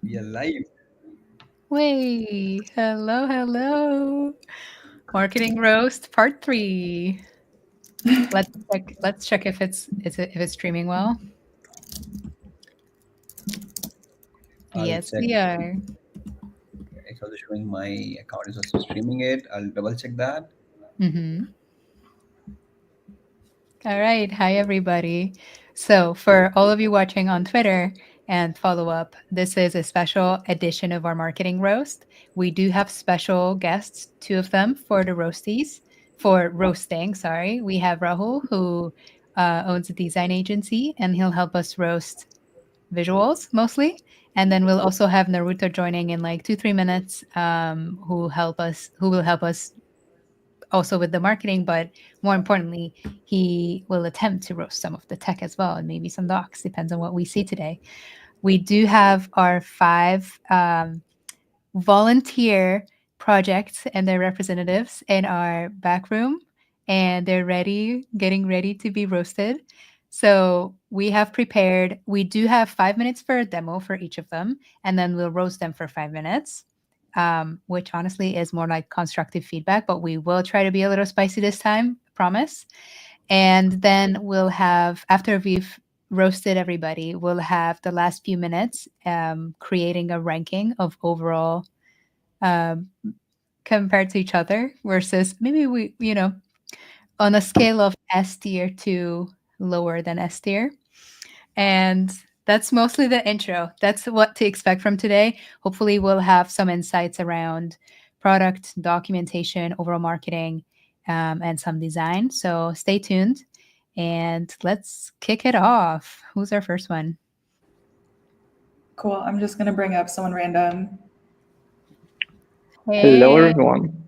We are live. Way, hello, hello. Marketing roast part 3. Let's check if it's streaming well. I'll Yes, check. we are. It's also showing my account is also streaming it. I'll double check that. Mm-hmm. All right. Hi, everybody. So, for all of you watching on Twitter and follow up, this is a special edition of our marketing roast. We do have special guests, two of them for the roasties, for roasting. Sorry. We have Rahul, who owns a design agency, and he'll help us roast visuals mostly. And then we'll also have Naruto joining in like 2-3 minutes, who will help us also with the marketing, but more importantly, he will attempt to roast some of the tech as well and maybe some docs, depends on what we see today. We do have our 5 volunteer projects and their representatives in our back room, and they're getting ready to be roasted. So we do have 5 minutes for a demo for each of them, and then we'll roast them for 5 minutes, which honestly is more like constructive feedback, but we will try to be a little spicy this time, promise. And then we'll have, after we've roasted everybody, we'll have the last few minutes creating a ranking of overall um, compared to each other versus maybe on a scale of S tier to lower than S tier. And that's mostly the intro. That's what to expect from today. Hopefully, we'll have some insights around product documentation, overall marketing, and some design. So stay tuned and let's kick it off. Who's our first one? Cool. I'm just going to bring up someone random. Hello, Hey. everyone.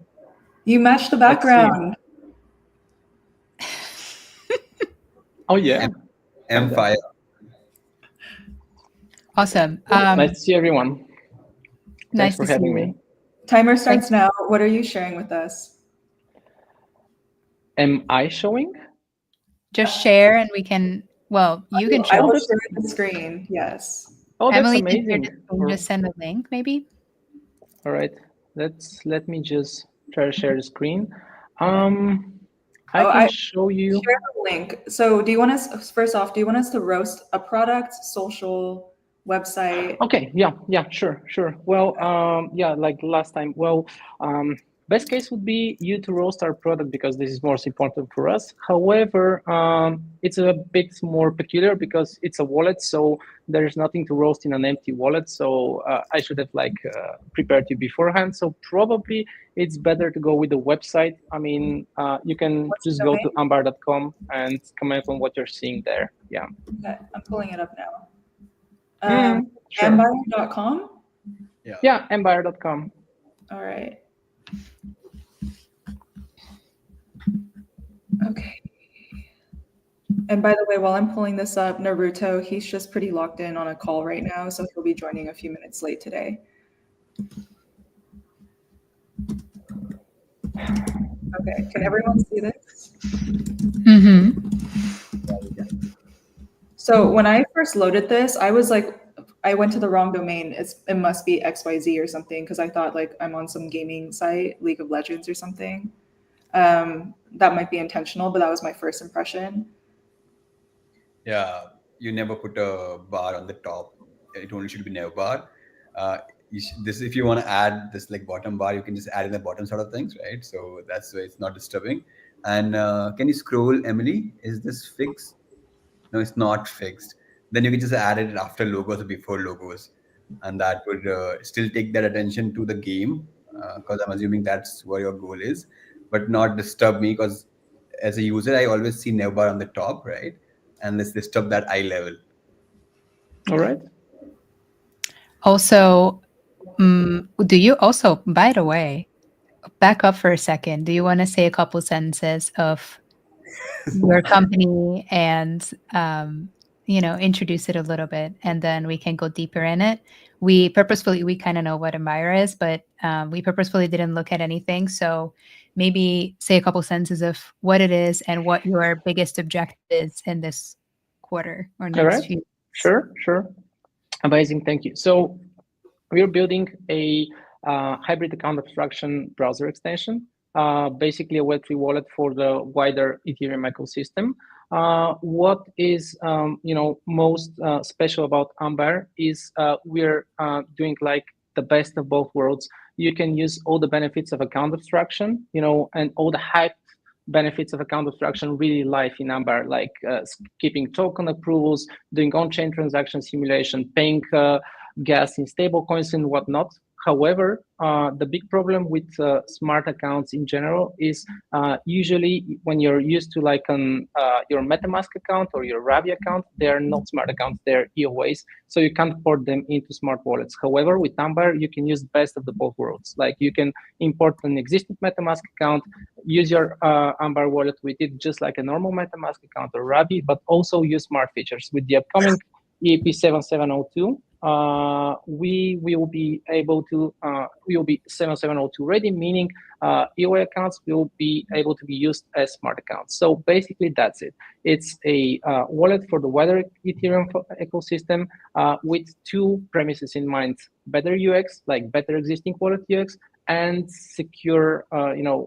You matched the Let's see. background. Oh, yeah. M Fire. Awesome. Nice to see everyone. Nice Thanks for to see having you. me. Timer starts now. What are you sharing with us? Am I showing? Just share and we can, you can I show. will share the screen. Yes. Oh, that's Emily, since you're amazing. just send a link, maybe. All right. Let me just try to share the screen. I can I show you. share the link. So, do you want us first off? Do you want us to roast a product, social, website? Okay, yeah, sure. Well, yeah, like last time. Well, best case would be you to roast our product because this is most important for us. However, it's a bit more peculiar because it's a wallet, so there's nothing to roast in an empty wallet. So I should have prepared you beforehand. So probably it's better to go with the website. I mean, you can What's just the go domain? to ambar.com and comment on what you're seeing there. Yeah. Okay, I'm pulling it up now. Sure. Empire.com? Yeah, empire.com. All right. Okay. And by the way, while I'm pulling this up, Naruto, he's just pretty locked in on a call right now, so he'll be joining a few minutes late today. Okay, can everyone see this? Mm-hmm. So when I first loaded this, I was like, I went to the wrong domain. It must be XYZ or something because I thought like I'm on some gaming site, League of Legends or something. That might be intentional, but that was my first impression. Yeah, you never put a bar on the top. It only should be never bar. This if you want to add this like bottom bar, you can just add in the bottom sort of things, right? So that's why it's not disturbing. And can you scroll, Emily? Is this fixed? No, it's not fixed. Then you can just add it after logos or before logos, and that would still take that attention to the game because I'm assuming that's what your goal is, but not disturb me because as a user I always see navbar on the top, right? And let's disturb that eye level. All right. Also, do you also, by the way, back up for a second. Do you want to say a couple sentences of your company and, introduce it a little bit, and then we can go deeper in it? We kind of know what Admire is, but we purposefully didn't look at anything. So maybe say a couple sentences of what it is and what your biggest objective is in this quarter or All next right. few. Sure. Amazing. Thank you. So we're building a hybrid account abstraction browser extension, basically a Web3 wallet for the wider Ethereum ecosystem. What is most special about Amber is we're doing like the best of both worlds. You can use all the benefits of account abstraction, and all the hype benefits of account abstraction really live in Amber, like skipping token approvals, doing on-chain transaction simulation, paying gas in stable coins and whatnot. However, the big problem with smart accounts in general is usually when you're used to like your MetaMask account or your Ravi account, they're not smart accounts, they're EOAs, so you can't port them into smart wallets. However, with Amber, you can use best of the both worlds. Like you can import an existing MetaMask account, use your Amber wallet with it just like a normal MetaMask account or Ravi, but also use smart features. With the upcoming EAP 7702, we will be able to, we will be 7702 ready, meaning EOA accounts will be able to be used as smart accounts. So basically that's it. It's a wallet for the wider Ethereum ecosystem with two premises in mind: better UX, like better existing wallet UX, and secure,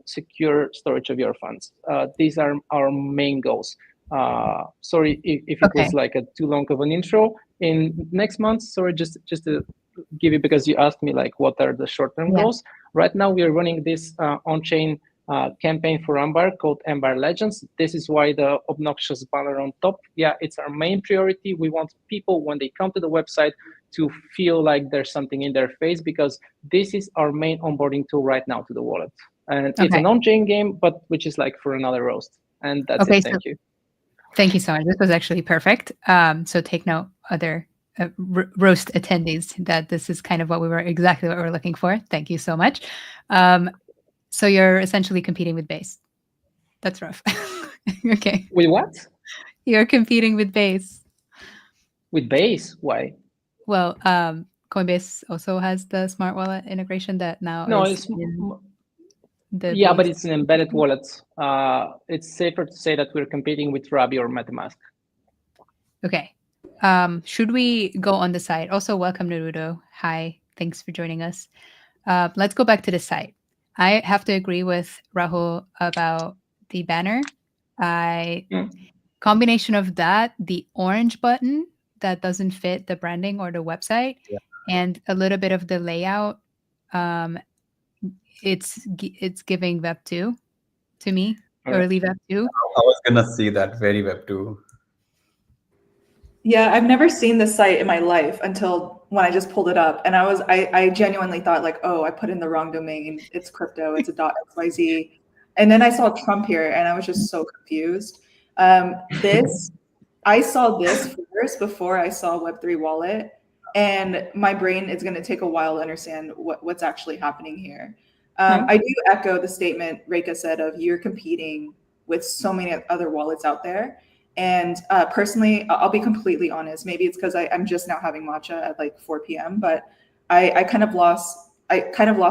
secure storage of your funds. These are our main goals. Sorry if it was like a too long of an intro. In next month, sorry, just to give you, because you asked me like what are the short-term goals. Right now we are running this on-chain campaign for Amber called Amber Legends. This is why the obnoxious banner on top. Yeah, it's our main priority. We want people, when they come to the website, to feel like there's something in their face, because this is our main onboarding tool right now to the wallet. And it's an on-chain game, but which is like for another roast. And that's it. Thank you. Thank you so much. This was actually perfect. So take note, other roast attendees, that this is kind of exactly what we're looking for. Thank you so much. So you're essentially competing with Base. That's rough. Okay. With what? You're competing with Base. With Base? Why? Well, Coinbase also has the smart wallet integration that now is yeah, but it's an embedded wallet. It's safer to say that we're competing with Ravi or MetaMask. Okay. Should we go on the site? Also, welcome Naruto. Hi, thanks for joining us. Let's go back to the site. I have to agree with Rahul about the banner. Combination of that, the orange button that doesn't fit the branding or the website, and a little bit of the layout. It's giving Web 2 to me, early Web 2. I was gonna say that, very Web 2. Yeah, I've never seen this site in my life until when I just pulled it up, and I genuinely thought like, oh, I put in the wrong domain. It's crypto. It's a .xyz, and then I saw Trump here, and I was just so confused. I saw this first before I saw Web3 wallet, and my brain is going to take a while to understand what's actually happening here. I do echo the statement Reka said of you're competing with so many other wallets out there. And personally, I'll be completely honest. Maybe it's because I'm just now having matcha at like 4 p.m. But I kind of lost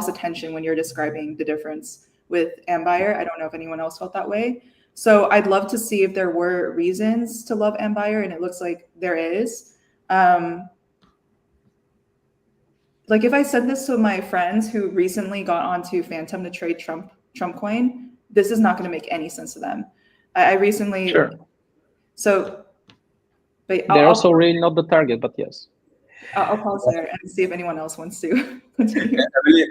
attention when you're describing the difference with Ambire. I don't know if anyone else felt that way. So I'd love to see if there were reasons to love Ambire, and it looks like there is. Like if I said this to my friends who recently got onto Phantom to trade Trump coin, this is not going to make any sense to them. I recently. Sure. So, but they're also really not the target, but yes. I'll pause there and see if anyone else wants to continue.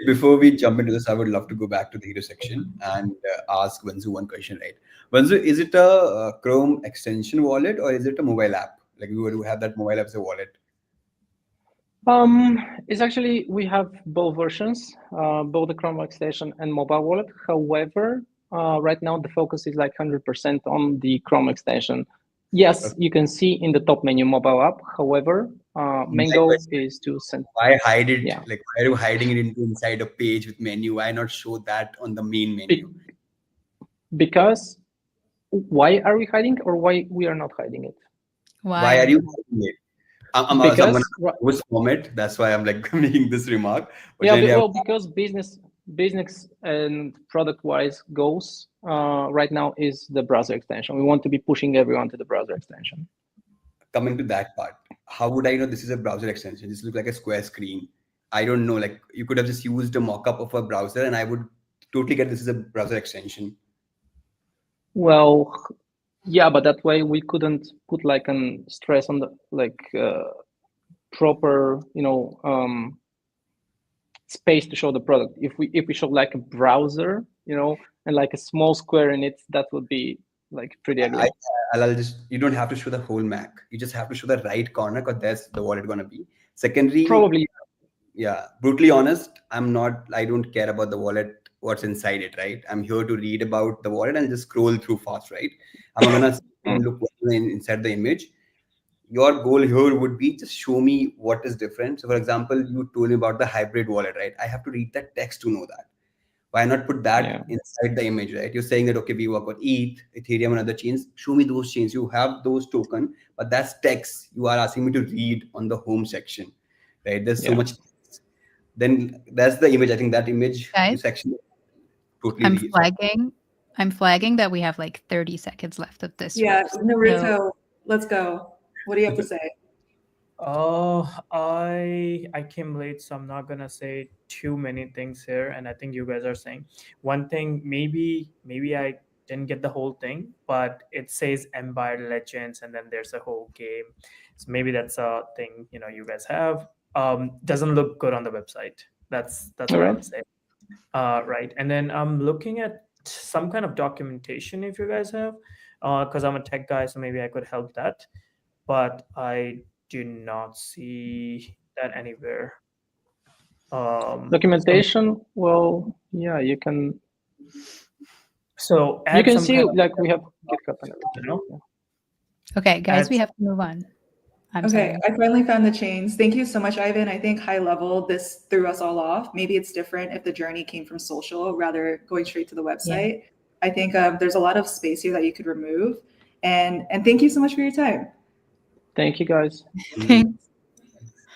Before we jump into this, I would love to go back to the hero section and ask Vanzu one question, right? Vanzu, is it a Chrome extension wallet or is it a mobile app? Like we would have that mobile app as a wallet? It's actually, we have both versions, both the Chrome extension and mobile wallet. However, right now the focus is like 100% on the Chrome extension. Yes, you can see in the top menu mobile app. However, main goal is to send. Why hide it? Yeah. Like why are you hiding it inside a page with menu? Why not show that on the main menu? Because why are we hiding, or why we are not hiding it? Why are you hiding it? I'm gonna post it. That's why I'm like making this remark. But yeah, because business and product-wise goals right now is the browser extension. We want to be pushing everyone to the browser extension. Coming to that part, how would I know this is a browser extension? This looks like a square screen. I don't know, like you could have just used a mock-up of a browser and I would totally get this is a browser extension. Well, yeah, but that way we couldn't put like an stress on the like proper, space to show the product. If we show like a browser, and like a small square in it, that would be like pretty ugly. I'll just, you don't have to show the whole Mac. You just have to show the right corner because that's the wallet gonna be. Secondary, Probably. yeah, brutally honest, I don't care about the wallet, what's inside it, right? I'm here to read about the wallet and just scroll through fast, right? I'm not gonna look what's inside the image. Your goal here would be just show me what is different. So for example, you told me about the hybrid wallet, right? I have to read that text to know that. Why not put that inside the image, right? You're saying that, okay, we work on ETH, Ethereum, and other chains. Show me those chains. You have those token, but that's text. You are asking me to read on the home section, right? There's so much text. Then that's the image. I think that image section totally. I'm flagging that we have like 30 seconds left of this. Yeah, roast. Naruto, let's go. What do you have to say? Oh, I came late, so I'm not gonna say too many things here. And I think you guys are saying one thing. Maybe I didn't get the whole thing, but it says Empire Legends, and then there's a whole game. So maybe that's a thing you guys have. Doesn't look good on the website. That's what I would say. Right. And then I'm looking at some kind of documentation if you guys have, because I'm a tech guy, so maybe I could help that. But I do not see that anywhere. Documentation. Well, yeah, you can. So you can see like we have GitHub and everything. Okay, guys, we have to move on. Okay, I finally found the chains. Thank you so much, Ivan. I think high level, this threw us all off. Maybe it's different if the journey came from social rather going straight to the website. Yeah. I think there's a lot of space here that you could remove. And thank you so much for your time. Thank you, guys. Thanks.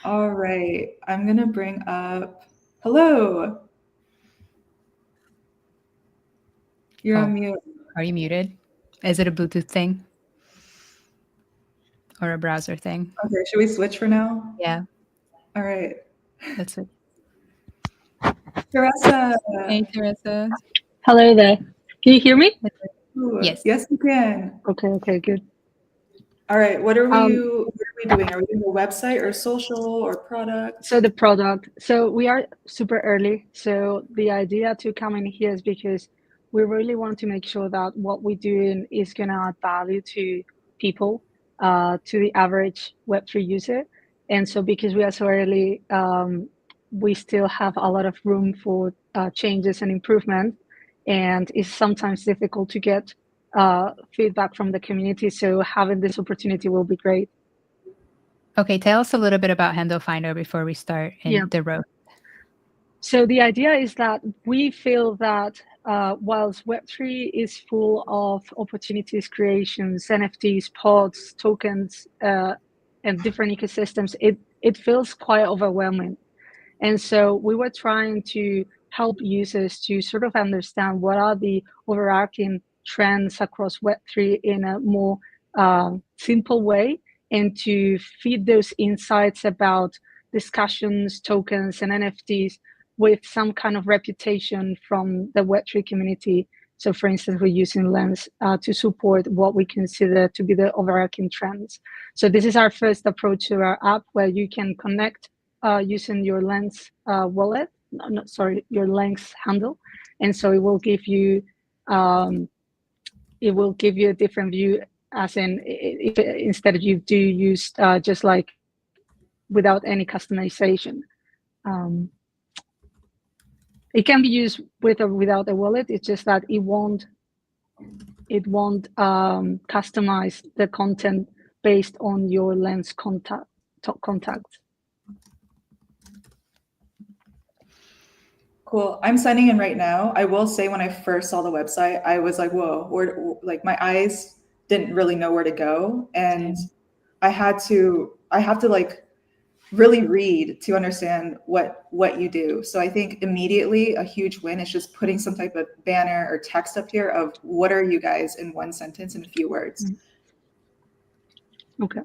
All right, I'm gonna bring up, hello. You're on mute. Are you muted? Is it a Bluetooth thing? Or a browser thing? Okay, should we switch for now? Yeah. All right. That's it. Teresa. Hey, Teresa. Hello there. Can you hear me? Ooh, yes. Yes, you can. Okay, good. All right, what are we doing? Are we doing the website or social or product? So the product. So we are super early. So the idea to come in here is because we really want to make sure that what we're doing is going to add value to people, to the average Web3 user. And so because we are so early, we still have a lot of room for changes and improvement. And it's sometimes difficult to get feedback from the community. So having this opportunity will be great. Okay, tell us a little bit about Handle Finder before we start in the road. So the idea is that we feel that whilst Web3 is full of opportunities, creations, NFTs, pods, tokens, and different ecosystems, it feels quite overwhelming. And so we were trying to help users to sort of understand what are the overarching trends across Web3 in a more simple way, and to feed those insights about discussions, tokens, and NFTs with some kind of reputation from the Web3 community. So for instance, we're using Lens to support what we consider to be the overarching trends. So this is our first approach to our app, where you can connect using your Lens wallet, your Lens handle. And so it will give you a different view, as in if instead of you do use just like without any customization. It can be used with or without a wallet. It's just that it won't customize the content based on your Lens contacts. Cool. I'm signing in right now. I will say when I first saw the website, I was like, whoa, like my eyes didn't really know where to go. And I have to like really read to understand what you do. So I think immediately a huge win is just putting some type of banner or text up here of what are you guys in one sentence in a few words. Okay.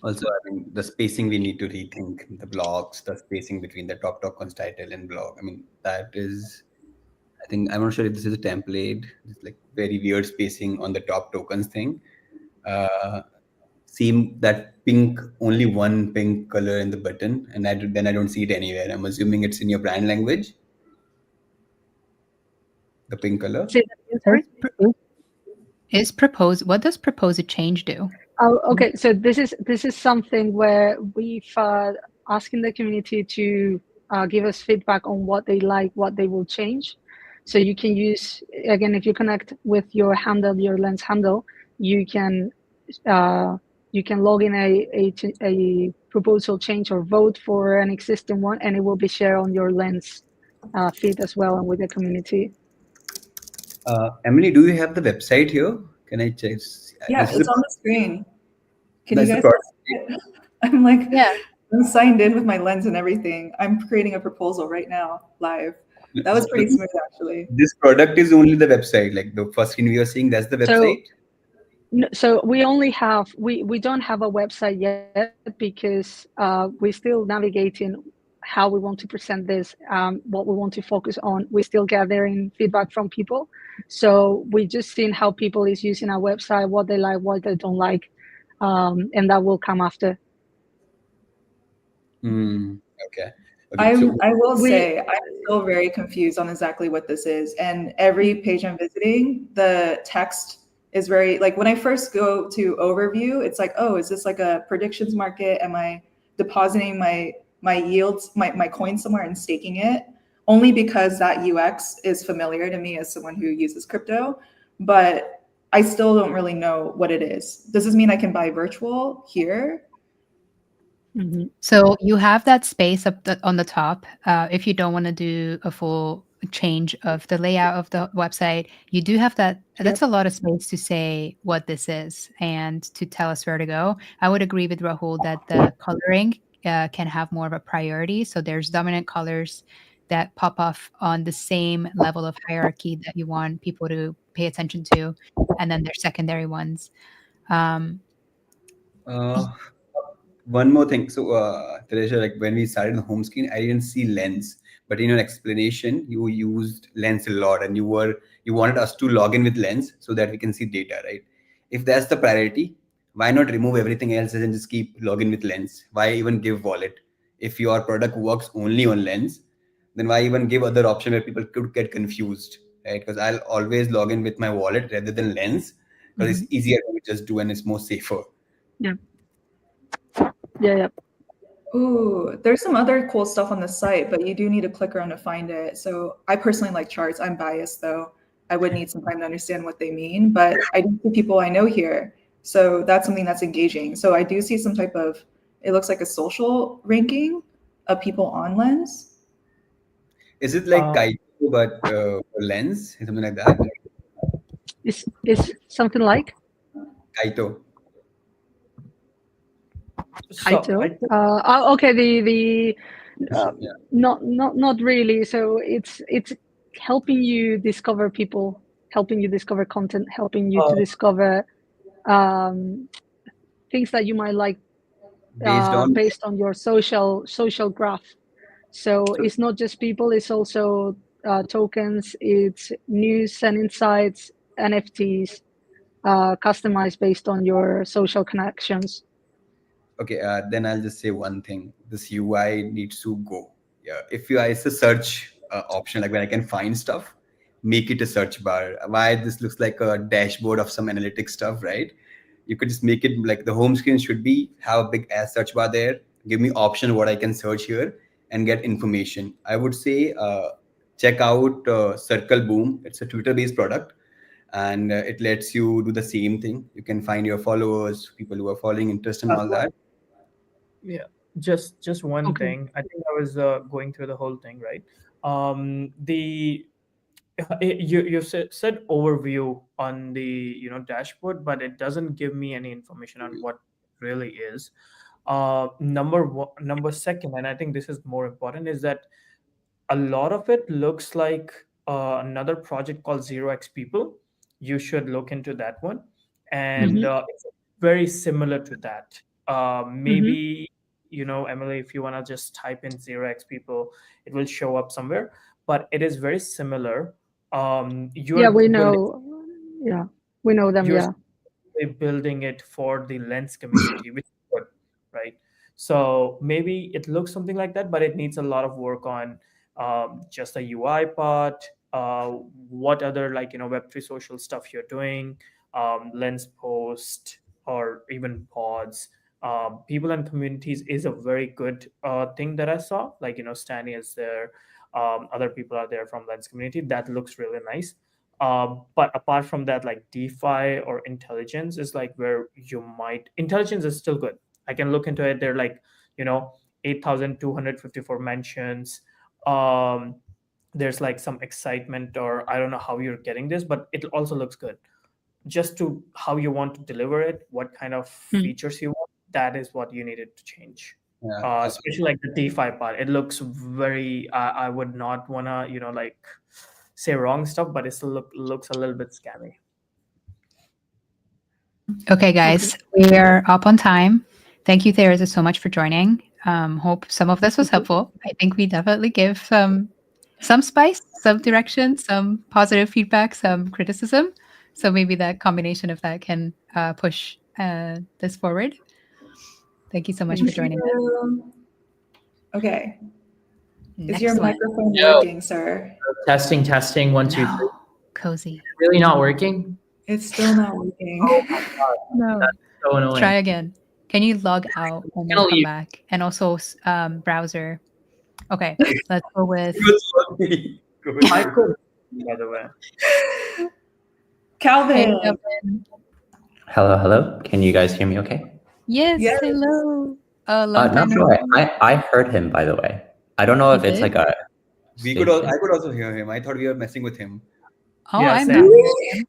Also, I mean, the spacing we need to rethink the blocks, the spacing between the top token's title and blog. I mean, that is, I think, I'm not sure if this is a template. It's like very weird spacing on the top tokens thing. Uh, Seem that pink, only one pink color in the button, and then I don't see it anywhere. I'm assuming it's in your brand language, the pink color. Say that again, sorry. Is propose what does propose a change do? Oh, okay. So this is something where we've asking the community to give us feedback on what they like, what they will change. So you can use, again, if you connect with your handle, your Lens handle, you can log in a proposal change or vote for an existing one, and it will be shared on your Lens feed as well and with the community. Emily, do you have the website here? Can I check? Yeah, This is it's a- on the screen. Can That's you the guys product. see it? I'm like, Yeah. I'm signed in with my Lens and everything. I'm creating a proposal right now, live. That was pretty smooth, actually. This product is only the website, like the first screen we are seeing. That's the website. So we only have we don't have a website yet because we're still navigating how we want to present this, what we want to focus on. We're still gathering feedback from people, so we just seeing how people is using our website, what they like, what they don't like, and that will come after. Okay. Okay. So I will We- say I'm still very confused on exactly what this is. And every page I'm visiting, the text is very like when I first go to overview, it's like, oh, is this like a predictions market? Am I depositing my yields, my coin somewhere and staking it? Only because that UX is familiar to me as someone who uses crypto, but I still don't really know what it is. Does this mean I can buy virtual here? So you have that space on the top. If you don't want to do a full change of the layout of the website, you do have that. That's a lot of space to say what this is and to tell us where to go. I would agree with Rahul that the coloring can have more of a priority. So there's dominant colors that pop off on the same level of hierarchy that you want people to pay attention to, and then there's secondary ones. Uh, one more thing. So, Teresha, like when we started the home screen, I didn't see Lens, but in your explanation, you used Lens a lot, and you wanted us to log in with Lens so that we can see data, right? If that's the priority, why not remove everything else and just keep login with Lens? Why even give wallet? If your product works only on Lens, then why even give other option where people could get confused, right? Because I'll always log in with my wallet rather than Lens because it's easier to just do and it's more safer. Yeah. Ooh, there's some other cool stuff on the site, but you do need to click around to find it. So I personally like charts. I'm biased though. I would need some time to understand what they mean, but I do see people I know here. So that's something that's engaging. So I do see some type of, it looks like a social ranking of people on Lens. Is it like Kaito but for Lens, something like that? Is something like Kaito. Kaito? Okay, the not really. So it's helping you discover people, helping you discover content, helping you to discover things that you might like based on your social graph. So it's not just people; it's also tokens, it's news and insights, NFTs, customized based on your social connections. Okay, then I'll just say one thing. This UI needs to go. Yeah, if UI is a search option, like where I can find stuff, make it a search bar. Why this looks like a dashboard of some analytics stuff, right? You could just make it like the home screen should be have a big ass search bar there. Give me option what I can search here and get information. I would say check out Circle Boom. It's a Twitter-based product, and it lets you do the same thing. You can find your followers, people who are following, interest, and all that. Yeah, just one thing. I think I was going through the whole thing, right? The you said overview on the dashboard, but it doesn't give me any information on what it really is. Number second, and I think this is more important, is that a lot of it looks like another project called 0x People. You should look into that one, and it's very similar to that. Maybe Emily, if you want to just type in 0x people, it will show up somewhere. But it is very similar. Yeah, You're we building know. Yeah, we know them. you're Yeah. building it for the Lens community, which is good, right? So maybe it looks something like that, but it needs a lot of work on just the UI part. What other Web3 social stuff you're doing, Lens post or even pods. People and communities is a very good thing that I saw. Stanny is there, other people are there from Lens community. That looks really nice. But apart from that, like DeFi or intelligence is like where intelligence is still good. I can look into it. They're like, 8,254 mentions. Um, there's like some excitement, or I don't know how you're getting this, but it also looks good. Just to how you want to deliver it, what kind of features you want, that is what you needed to change. Yeah. Especially like the DeFi part. It looks very, I would not want to, say wrong stuff, but it still looks a little bit scammy. Okay, guys, we are up on time. Thank you, Theresa, so much for joining. Hope some of this was helpful. I think we definitely give some spice, some direction, some positive feedback, some criticism. So maybe that combination of that can push this forward. Thank you so much for joining us. Okay. Next Is your one. microphone working, sir? Testing, 1, 2, 3. No. Cozy. Really not working? It's still not working. No. That's so annoying. Try again. Can you log out and then I'll come leave. back? And also browser. Okay, let's go with I could, by the way. Calvin. Hey, Calvin. Hello. Can you guys hear me okay? Yes, Yes. hello. Long Not time no sure. see. I heard him, by the way. I don't know if You it's did? like a. I could also hear him. I thought we were messing with him. Oh, Yeah, I'm same. not hearing him.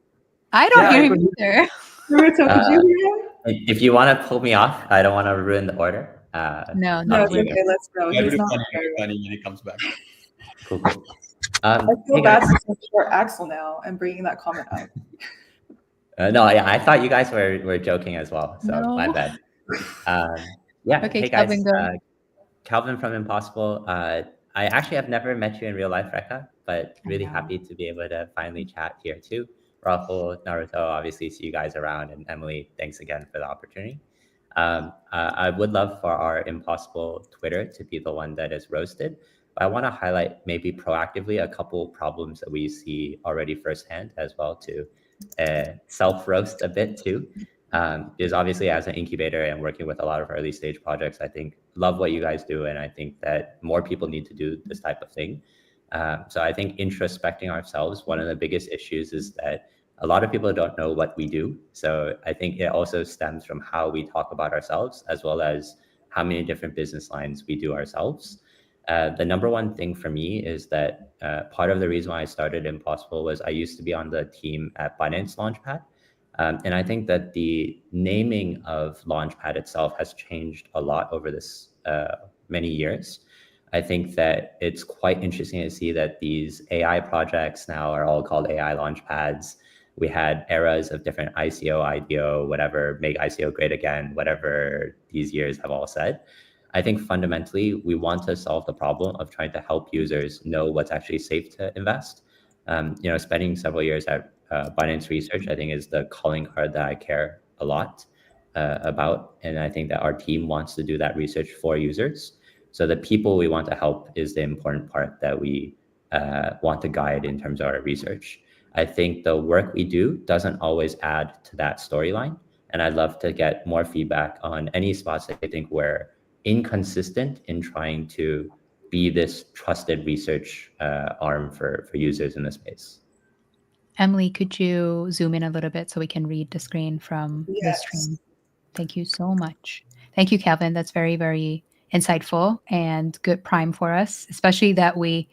I don't Yeah, hear I him could- either. Naruto, did you hear him? If you want to pull me off, I don't want to ruin the order. No, No, it's we're okay. Let's go. It'll He's be not funny, there. when he comes back. Cool. I Hey feel guys. bad for Axel now and bringing that comment up. No, yeah, I thought you guys were joking as well, so my No. bad. Yeah. Okay, Hey guys. Calvin, go. Calvin from Impossible. I actually have never met you in real life, Reka, but really know. happy to be able to finally chat here too. Rahul, Naruto, obviously see you guys around, and Emily, thanks again for the opportunity. I would love for our Impossible Twitter to be the one that is roasted. But I want to highlight maybe proactively a couple problems that we see already firsthand as well to self-roast a bit too. Is obviously as an incubator and working with a lot of early stage projects, I think love what you guys do. And I think that more people need to do this type of thing. So I think introspecting ourselves, one of the biggest issues is that a lot of people don't know what we do. So I think it also stems from how we talk about ourselves, as well as how many different business lines we do ourselves. The number one thing for me is that part of the reason why I started Impossible was I used to be on the team at Binance Launchpad. And I think that the naming of Launchpad itself has changed a lot over this many years. I think that it's quite interesting to see that these AI projects now are all called AI Launchpads. We had eras of different ICO, IDO, whatever, make ICO great again, whatever these years have all said. I think fundamentally, we want to solve the problem of trying to help users know what's actually safe to invest. Spending several years at Binance Research, I think is the calling card that I care a lot about. And I think that our team wants to do that research for users. So the people we want to help is the important part that we want to guide in terms of our research. I think the work we do doesn't always add to that storyline. And I'd love to get more feedback on any spots that you think we're inconsistent in trying to be this trusted research arm for users in the space. Emily, could you zoom in a little bit so we can read the screen from the stream? Thank you so much. Thank you, Calvin. That's very, very insightful and good prime for us, especially that we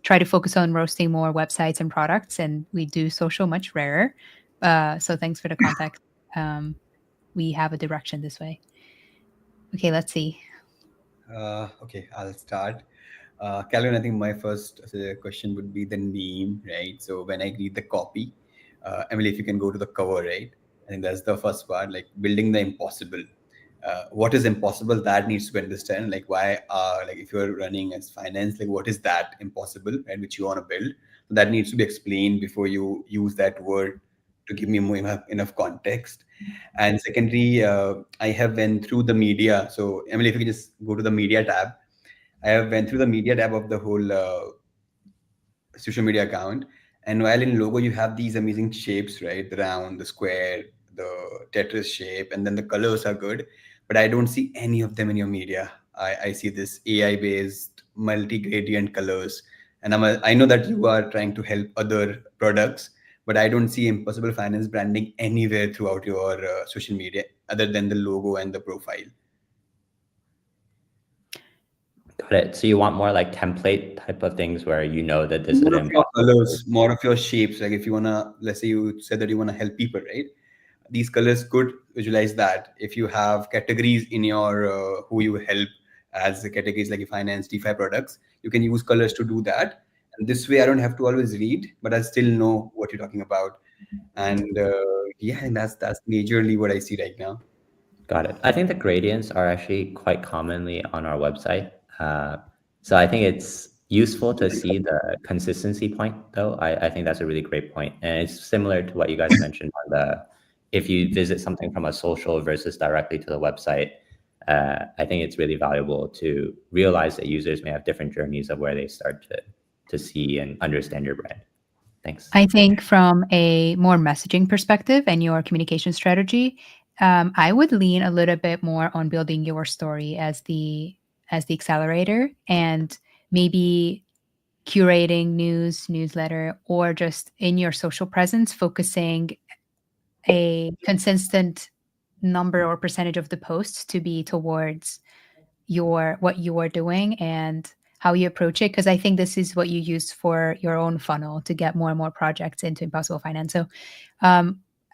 try to focus on roasting more websites and products, and we do social much rarer. So thanks for the context. We have a direction this way. Okay, let's see. Okay, I'll start. Calvin, I think my first question would be the name, right? So when I read the copy, Emily, if you can go to the cover, right? I think that's the first part, like building the impossible. what is impossible, that needs to be understand, like why like if you're running as finance, like what is that impossible, right, which you want to build. So that needs to be explained before you use that word, to give me more enough context. And secondly, I have went through the media. So Emily, if you can just go to the media tab, I have went through the media tab of the whole social media account. And while in logo you have these amazing shapes, right, the round, the square, the Tetris shape, and then the colors are good, but I don't see any of them in your media. I see this AI based multi gradient colors, and I know that you are trying to help other products, but I don't see Impossible Finance branding anywhere throughout your social media other than the logo and the profile. Got it. So you want more like template type of things where you know that this is More of your impossible. colors, more of your shapes. Like if you wanna, let's say you said that you wanna help people, right? These colors could visualize that. If you have categories in your who you help as the categories like finance, DeFi products, you can use colors to do that. And this way, I don't have to always read, but I still know what you're talking about. And yeah, and that's majorly what I see right now. Got it. I think the gradients are actually quite commonly on our website. So I think it's useful to see the consistency point, though. I think that's a really great point. And it's similar to what you guys mentioned on the, if you visit something from a social versus directly to the website, I think it's really valuable to realize that users may have different journeys of where they start to see and understand your brand. Thanks. I think from a more messaging perspective and your communication strategy, I would lean a little bit more on building your story as the accelerator, and maybe curating newsletter, or just in your social presence, focusing a consistent number or percentage of the posts to be towards what you're doing and how you approach it, because I think this is what you use for your own funnel to get more and more projects into Impossible Finance. So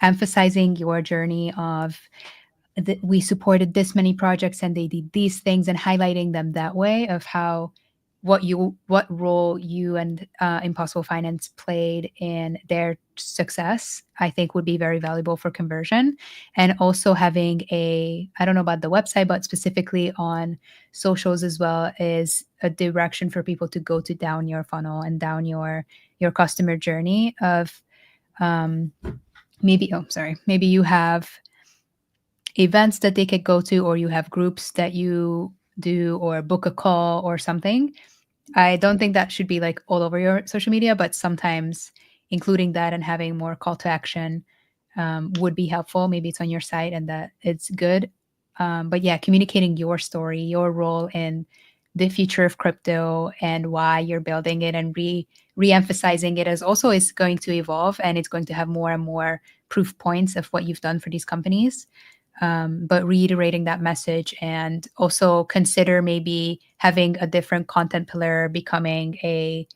emphasizing your journey of we supported this many projects and they did these things, and highlighting them that way, of how what role you and Impossible Finance played in their success, I think would be very valuable for conversion. And also having I don't know about the website, but specifically on socials as well, is a direction for people to go to down your funnel and down your customer journey of maybe you have events that they could go to, or you have groups that you do, or book a call or something. I don't think that should be like all over your social media, but sometimes including that and having more call to action would be helpful. Maybe it's on your site and that it's good. But yeah, communicating your story, your role in the future of crypto and why you're building it, and re-emphasizing it as also is going to evolve, and it's going to have more and more proof points of what you've done for these companies. But reiterating that message, and also consider maybe having a different content pillar, becoming a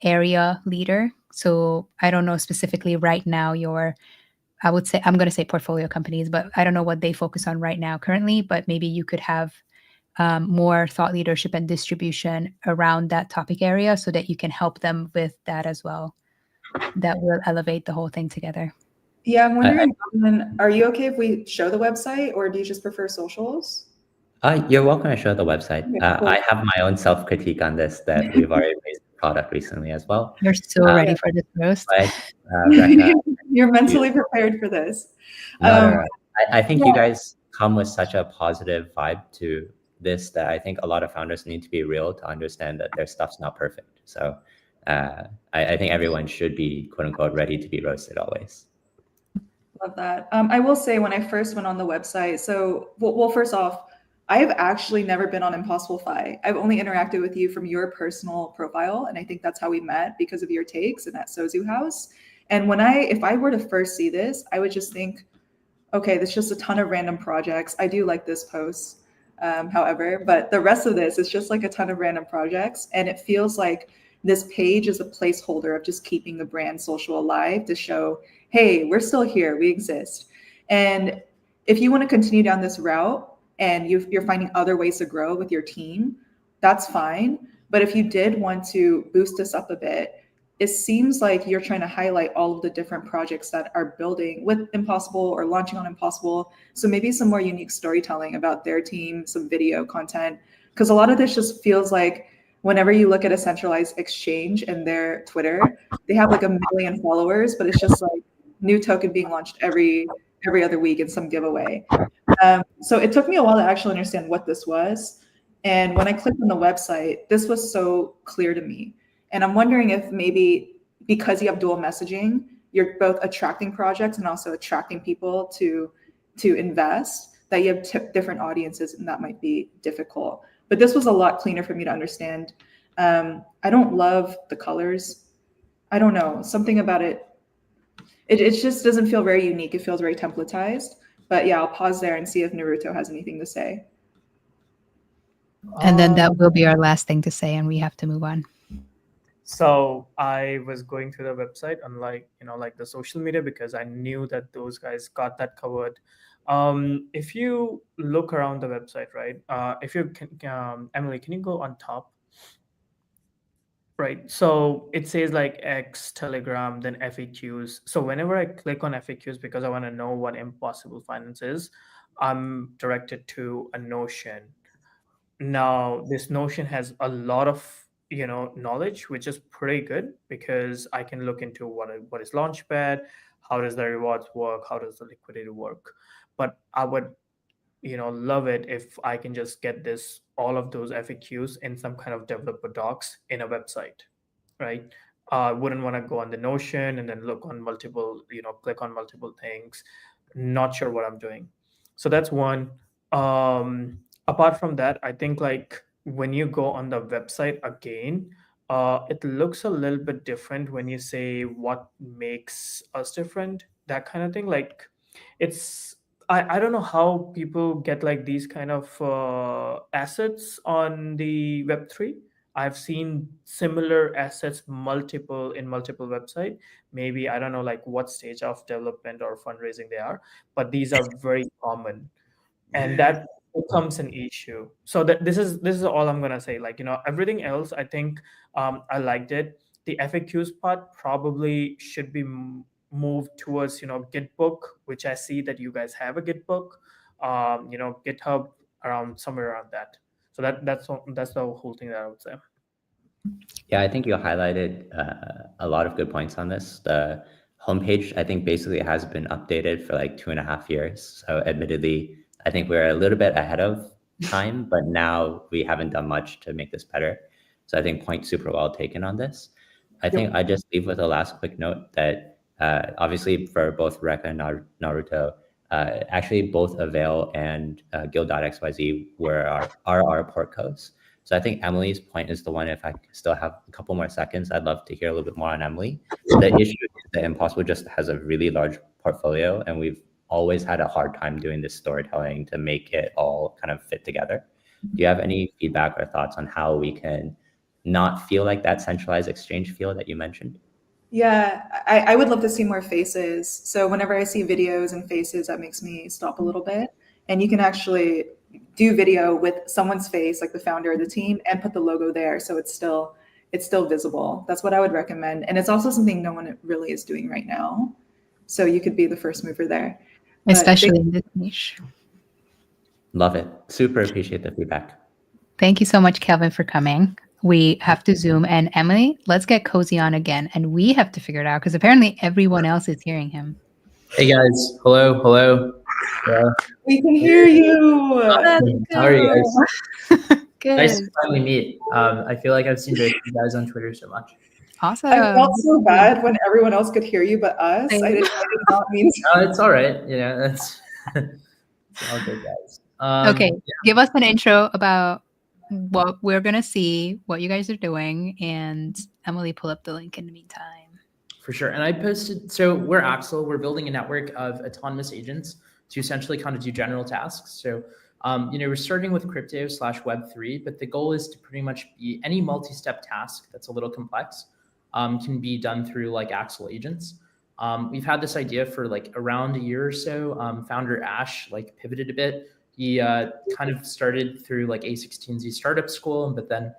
area leader. So I don't know specifically right now I'm going to say portfolio companies, but I don't know what they focus on right now currently, but maybe you could have more thought leadership and distribution around that topic area so that you can help them with that as well. That will elevate the whole thing together. Yeah, I'm wondering, are you okay if we show the website, or do you just prefer socials? You're welcome to show the website. Okay, cool. I have my own self-critique on this, that we've already raised the product recently as well. You're so ready for this roast. But, Reka, You're mentally prepared for this. no. I think you guys come with such a positive vibe to this that I think a lot of founders need to be real to understand that their stuff's not perfect. So I think everyone should be, quote unquote, ready to be roasted always. Love that. I will say, when I first went on the website, so, well, first off, I have actually never been on Impossible Fi. I've only interacted with you from your personal profile, and I think that's how we met, because of your takes in that Sozu house. And if I were to first see this, I would just think, okay, there's just a ton of random projects. I do like this post, however, but the rest of this is just like a ton of random projects, and it feels like this page is a placeholder of just keeping the brand social alive to show, hey, we're still here, we exist. And if you want to continue down this route and you're finding other ways to grow with your team, that's fine. But if you did want to boost us up a bit, it seems like you're trying to highlight all of the different projects that are building with Impossible or launching on Impossible. So maybe some more unique storytelling about their team, some video content, because a lot of this just feels like whenever you look at a centralized exchange and their Twitter, they have like 1 million followers, but it's just like new token being launched every other week in some giveaway. So it took me a while to actually understand what this was. And when I clicked on the website, this was so clear to me. And I'm wondering if maybe because you have dual messaging, you're both attracting projects and also attracting people to invest, that you have different audiences, and that might be difficult. But this was a lot cleaner for me to understand. I don't love the colors. I don't know, something about it. It just doesn't feel very unique. It feels very templatized. But yeah, I'll pause there and see if Naruto has anything to say. And then that will be our last thing to say, and we have to move on. So I was going through the website, unlike like the social media, because I knew that those guys got that covered. If you look around the website, right? If you can, Emily, can you go on top? Right. So it says like X, Telegram, then FAQs. So whenever I click on FAQs, because I want to know what Impossible Finance is, I'm directed to a Notion. Now, this Notion has a lot of knowledge, which is pretty good, because I can look into what is Launchpad, how does the rewards work, how does the liquidity work. But I would love it if I can just get all of those FAQs in some kind of developer docs in a website, right? I wouldn't want to go on the Notion and then look on multiple, click on multiple things, not sure what I'm doing. So that's one. Apart from that, I think like when you go on the website again, it looks a little bit different when you say what makes us different, that kind of thing. Like I don't know how people get like these kind of assets on the Web3. I've seen similar assets in multiple website. Maybe I don't know like what stage of development or fundraising they are, but these are very common, and that becomes an issue. So that this is all I'm gonna say. Like everything else, I think I liked it. The FAQs part probably should be moved towards Gitbook, which I see that you guys have a Gitbook, GitHub, somewhere around that. So that's the whole thing that I would say. Yeah, I think you highlighted a lot of good points on this. The homepage, I think, basically has been updated for like 2.5 years. So admittedly, I think we're a little bit ahead of time, but now we haven't done much to make this better. So I think point super well taken on this. I think I just leave with a last quick note that obviously for both Reka and Naruto, actually both Avail and Guild.xyz are our port codes. So I think Emily's point is the one. If I still have a couple more seconds, I'd love to hear a little bit more on Emily. The issue is that Impossible just has a really large portfolio, and we've always had a hard time doing this storytelling to make it all kind of fit together. Do you have any feedback or thoughts on how we can not feel like that centralized exchange feel that you mentioned? Yeah, I would love to see more faces. So whenever I see videos and faces, that makes me stop a little bit. And you can actually do video with someone's face, like the founder of the team, and put the logo there, so it's still visible. That's what I would recommend. And it's also something no one really is doing right now. So you could be the first mover there. Especially in this niche. Love it. Super appreciate the feedback. Thank you so much, Kelvin, for coming. We have to Zoom. And Emily, let's get Cozy on again. And we have to figure it out because apparently everyone else is hearing him. Hey guys, hello. We can hear you. How are you guys? Good. Nice to finally meet. I feel like I've seen both you guys on Twitter so much. Awesome. I felt so bad when everyone else could hear you but us. I did not mean to. No, it's all right. That's all good, guys. Okay, give us an intro about what we're going to see, what you guys are doing, and Emily, pull up the link in the meantime. For sure. And I posted, so we're Axel. We're building a network of autonomous agents to essentially kind of do general tasks. So, we're starting with crypto/Web3, but the goal is to pretty much be any multi-step task that's a little complex can be done through like Axel agents. We've had this idea for like around a year or so. Founder Ash like pivoted a bit. He kind of started through like A16Z startup school, but then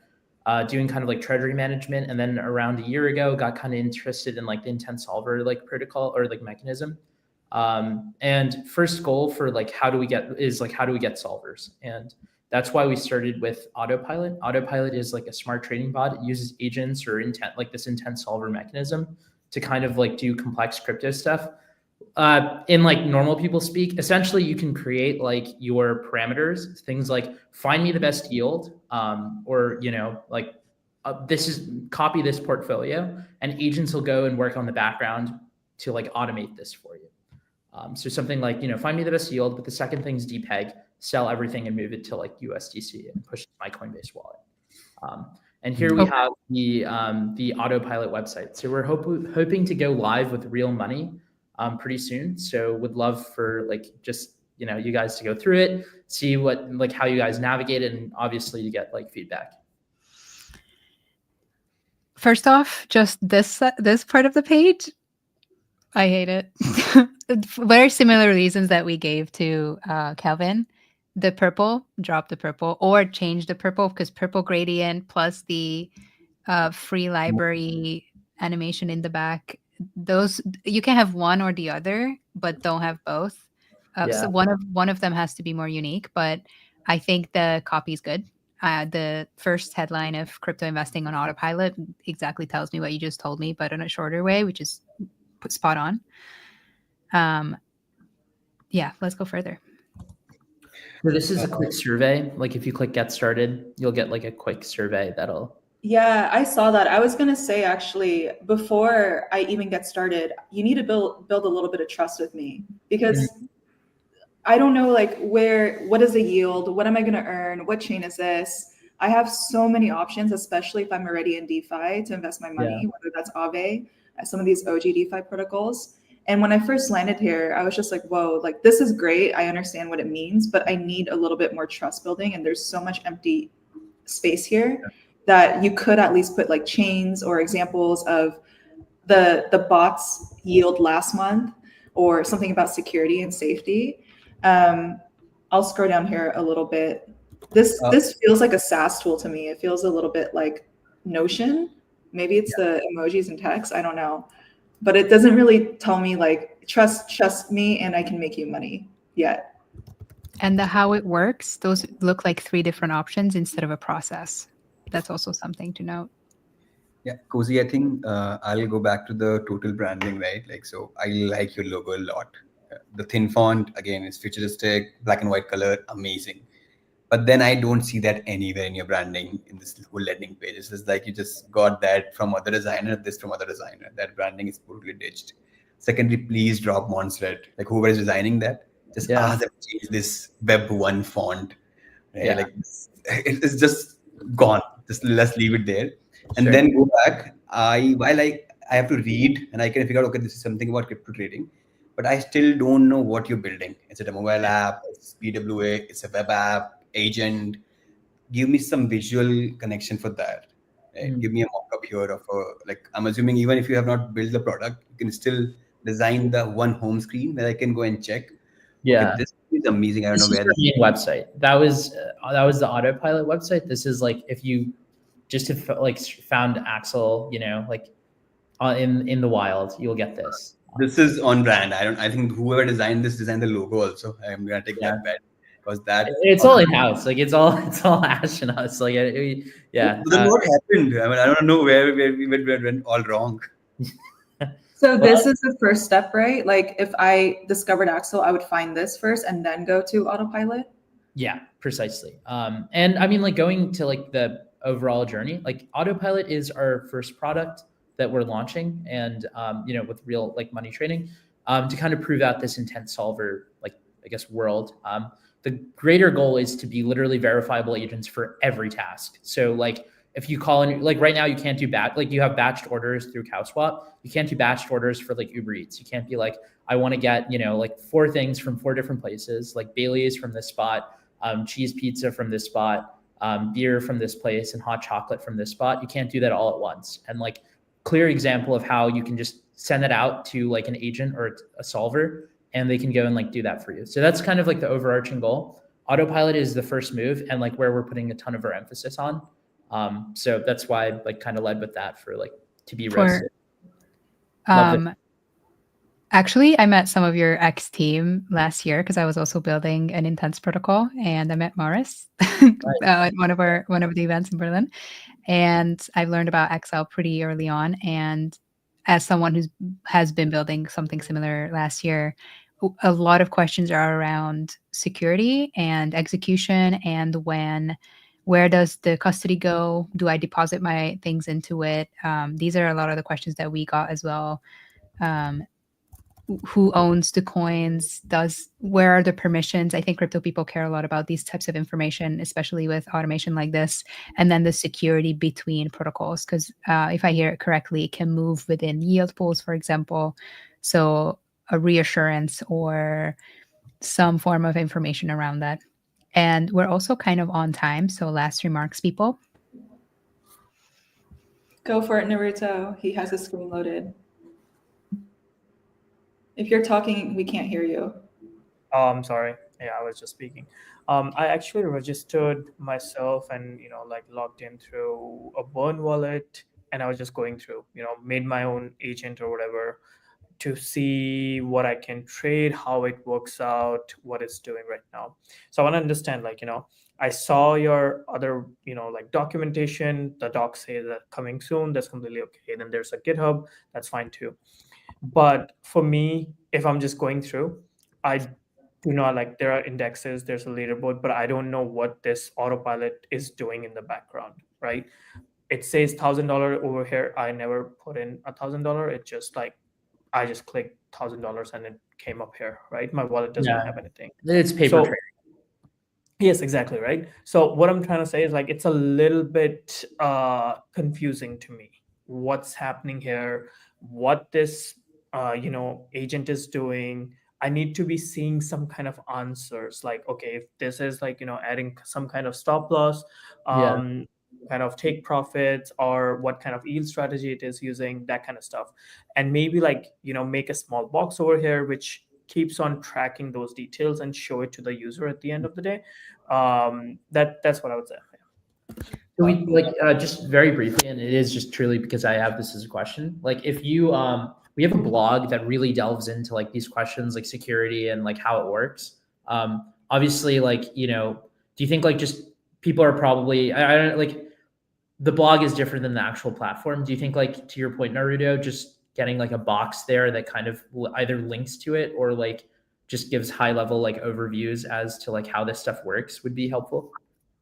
doing kind of like treasury management. And then around a year ago, got kind of interested in like the intent solver like protocol or like mechanism. And first goal for like how do we get solvers? And that's why we started with Autopilot. Autopilot is like a smart trading bot. It uses agents or intent, like this intent solver mechanism, to kind of like do complex crypto stuff. In like normal people speak, essentially you can create like your parameters, things like find me the best yield, or like copy this portfolio, and agents will go and work on the background to like automate this for you. So something like find me the best yield, but the second thing's depeg, sell everything and move it to like USDC and push my Coinbase wallet. And here we have the Autopilot website. So we're hoping to go live with real money pretty soon. So would love for like just you guys to go through it, see what like how you guys navigate it, and obviously to get like feedback. First off, just this part of the page, I hate it. Very similar reasons that we gave to Calvin. The purple, drop the purple, or change the purple, because purple gradient plus the free library animation in the back, those you can have one or the other, but don't have both. So one of them has to be more unique. But I think the copy is good. The first headline of crypto investing on Autopilot exactly tells me what you just told me, but in a shorter way, which is spot on. Yeah, let's go further. So this is a quick survey. Like if you click get started, you'll get like a quick survey that'll. Yeah, I saw that. I was going to say, actually, before I even get started, you need to build a little bit of trust with me, because I don't know, like, what is the yield? What am I going to earn? What chain is this? I have so many options, especially if I'm already in DeFi to invest my money, whether that's Avail, some of these OG DeFi protocols. And when I first landed here, I was just like, whoa, like this is great. I understand what it means, but I need a little bit more trust building. And there's so much empty space here that you could at least put like chains or examples of the bots yield last month, or something about security and safety. I'll scroll down here a little bit. This feels like a SaaS tool to me. It feels a little bit like Notion. Maybe it's the emojis and text. I don't know. But it doesn't really tell me like trust me and I can make you money yet. And how it works, those look like 3 different options instead of a process. That's also something to note. Yeah, Cozy, I think I'll go back to the total branding, right? Like, so I like your logo a lot. The thin font, again, is futuristic, black and white color, amazing. But then I don't see that anywhere in your branding in this whole landing page. It's just like you just got that from other designer, this from other designer. That branding is totally ditched. Secondly, please drop Montserrat. Like whoever is designing that, just ask them to change this Web 1 font. Right? Yeah. Like it's just gone. Just let's leave it there. And then go back. I have to read and I can figure out, okay, this is something about crypto trading, but I still don't know what you're building. Is it a mobile app? It's PWA? It's a web app? Agent? Give me some visual connection for that. Right? Give me a mock-up here of like, I'm assuming even if you have not built the product, you can still design the one home screen where I can go and check. Yeah, okay, this is amazing. I don't know where this is the main website. That was the Autopilot website. This is like if you just have like found Axel, like in the wild, you'll get this. This is on brand. I think whoever designed this designed the logo also. I'm gonna take that bet. Because that it's all in house, like it's all Ash and us, like yeah. But then what happened? I mean, I don't know where we went all wrong. So this is the first step, right? Like if I discovered Axel, I would find this first and then go to Autopilot. Yeah, precisely. And I mean, like going to like the overall journey, like Autopilot is our first product that we're launching, and with real like money trading, to kind of prove out this intent solver, like I guess world. The greater goal is to be literally verifiable agents for every task. So like if you call in, like right now you can't do like you have batched orders through CowSwap. You can't do batched orders for like Uber Eats. You can't be like, I want to get, like 4 things from 4 different places, like Bailey's from this spot, cheese pizza from this spot, beer from this place, and hot chocolate from this spot. You can't do that all at once. And like clear example of how you can just send it out to like an agent or a solver, and they can go and like do that for you. So that's kind of like the overarching goal. Autopilot is the first move, and like where we're putting a ton of our emphasis on. So that's why I like kind of led with that for like to be For roasted. Love it. Actually, I met some of your ex team last year because I was also building an intense protocol, and I met Morris at one of the events in Berlin, and I've learned about XL pretty early on. And as someone who has been building something similar last year, a lot of questions are around security and execution, and where does the custody go? Do I deposit my things into it? These are a lot of the questions that we got as well. Who owns the coins? Where are the permissions? I think crypto people care a lot about these types of information, especially with automation like this, and then the security between protocols. Because if I hear it correctly, it can move within yield pools, for example. So a reassurance or some form of information around that. And we're also kind of on time. So last remarks, people. Go for it, Naruto. He has his screen loaded. If you're talking, we can't hear you. Oh, I'm sorry. Yeah, I was just speaking. I actually registered myself and like logged in through a Burn wallet, and I was just going through, made my own agent or whatever to see what I can trade, how it works out, what it's doing right now. So I want to understand, like, I saw your other, like documentation. The docs say that coming soon. That's completely okay. Then there's a GitHub. That's fine too. But for me, if I'm just going through, I do not like, there are indexes, there's a leaderboard, but I don't know what this autopilot is doing in the background, right? It says $1,000 over here. I never put in $1,000. It just like, I just clicked $1,000 and it came up here, right? My wallet doesn't have anything. It's paper So, trading. yes, exactly, right? So what I'm trying to say is like, it's a little bit confusing to me. What's happening here? What this agent is doing? I need to be seeing some kind of answers. Like, okay, if this is like adding some kind of stop loss, kind of take profits, or what kind of yield strategy it is using, that kind of stuff, and maybe like make a small box over here which keeps on tracking those details and show it to the user at the end of the day. That's what I would say. So we like just very briefly, and it is just truly because I have this as a question. Like if you we have a blog that really delves into like these questions like security and like how it works. Obviously, like do you think like just people are probably I don't like the blog is different than the actual platform. Do you think like to your point, Naruto, just getting like a box there that kind of either links to it or like just gives high level like overviews as to like how this stuff works would be helpful?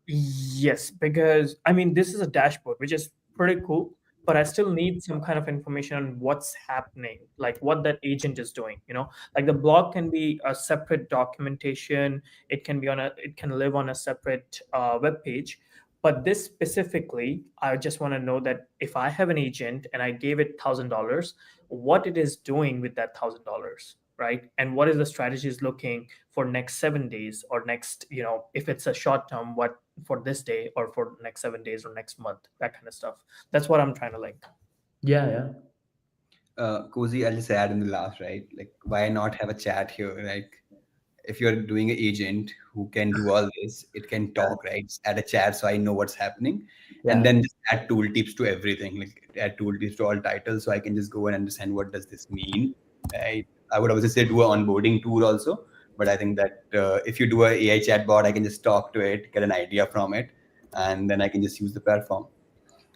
Yes, because I mean, this is a dashboard, which is pretty cool, but I still need some kind of information on what's happening, like what that agent is doing. Like the blog can be a separate documentation. It can be it can live on a separate web page. But this specifically, I just want to know that if I have an agent and I gave it $1,000, what it is doing with that $1,000, right? And what is the strategies looking for next 7 days, or next, if it's a short term, what for this day or for next 7 days or next month, that kind of stuff. That's what I'm trying to link. Yeah. Cozy, I'll just add in the last, right? Like, why not have a chat here? Like, if you're doing an agent who can do all this, it can talk, right? Just add a chat so I know what's happening. And then just add tooltips to everything, like add tooltips to all titles so I can just go and understand what does this mean, right? I would obviously say do an onboarding tool also, but I think that if you do an AI chatbot, I can just talk to it, get an idea from it, and then I can just use the platform.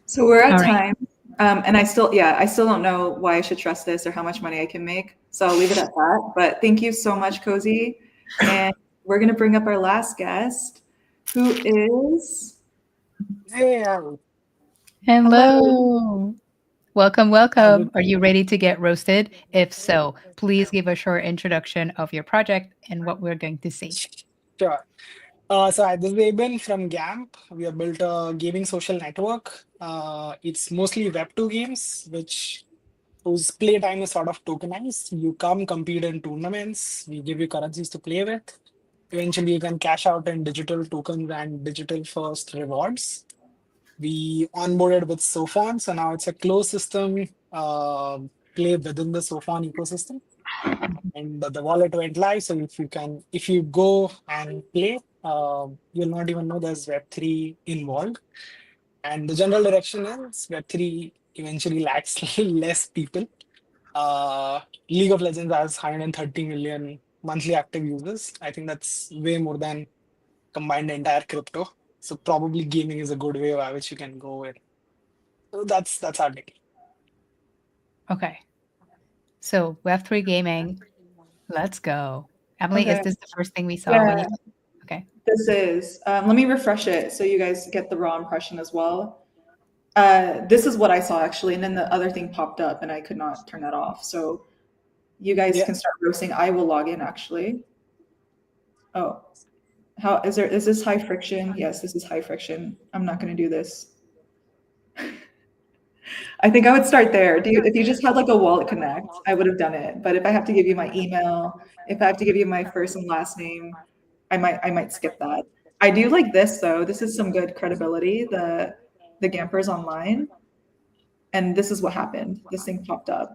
So we're at All right. time. And I still don't know why I should trust this or how much money I can make. So I'll leave it at that. But thank you so much, Cozy. And we're going to bring up our last guest, who is... Hello. Welcome. Are you ready to get roasted? If so, please give a short introduction of your project and what we're going to see. Sure. So this is Eben from GAMP. We have built a gaming social network. It's mostly Web2 games, whose playtime is sort of tokenized. You come compete in tournaments. We give you currencies to play with. Eventually, you can cash out in digital tokens and digital first rewards. We onboarded with Sophon, so now it's a closed system play within the Sophon ecosystem. And the wallet went live, so if you go and play, you'll not even know there's Web3 involved. And the general direction is Web3 eventually lacks less people. League of Legends has 130 million monthly active users. I think that's way more than combined the entire crypto. So probably gaming is a good way by which you can go with. So that's our take. Okay. So Web3 gaming, let's go. Emily, is Okay. this the first thing we saw when you? Okay. This is. Let me refresh it so you guys get the raw impression as well. This is what I saw actually, and then the other thing popped up, and I could not turn that off. So you guys Yeah. can start roasting. I will log in actually. Oh, how is there? Is this high friction? Yes, this is high friction. I'm not going to do this. I think I would start there. If you just had like a wallet connect, I would have done it. But if I have to give you my email, if I have to give you my first and last name, I might skip that. I do like this though. This is some good credibility. The Gampers online, and this is what happened. This thing popped up.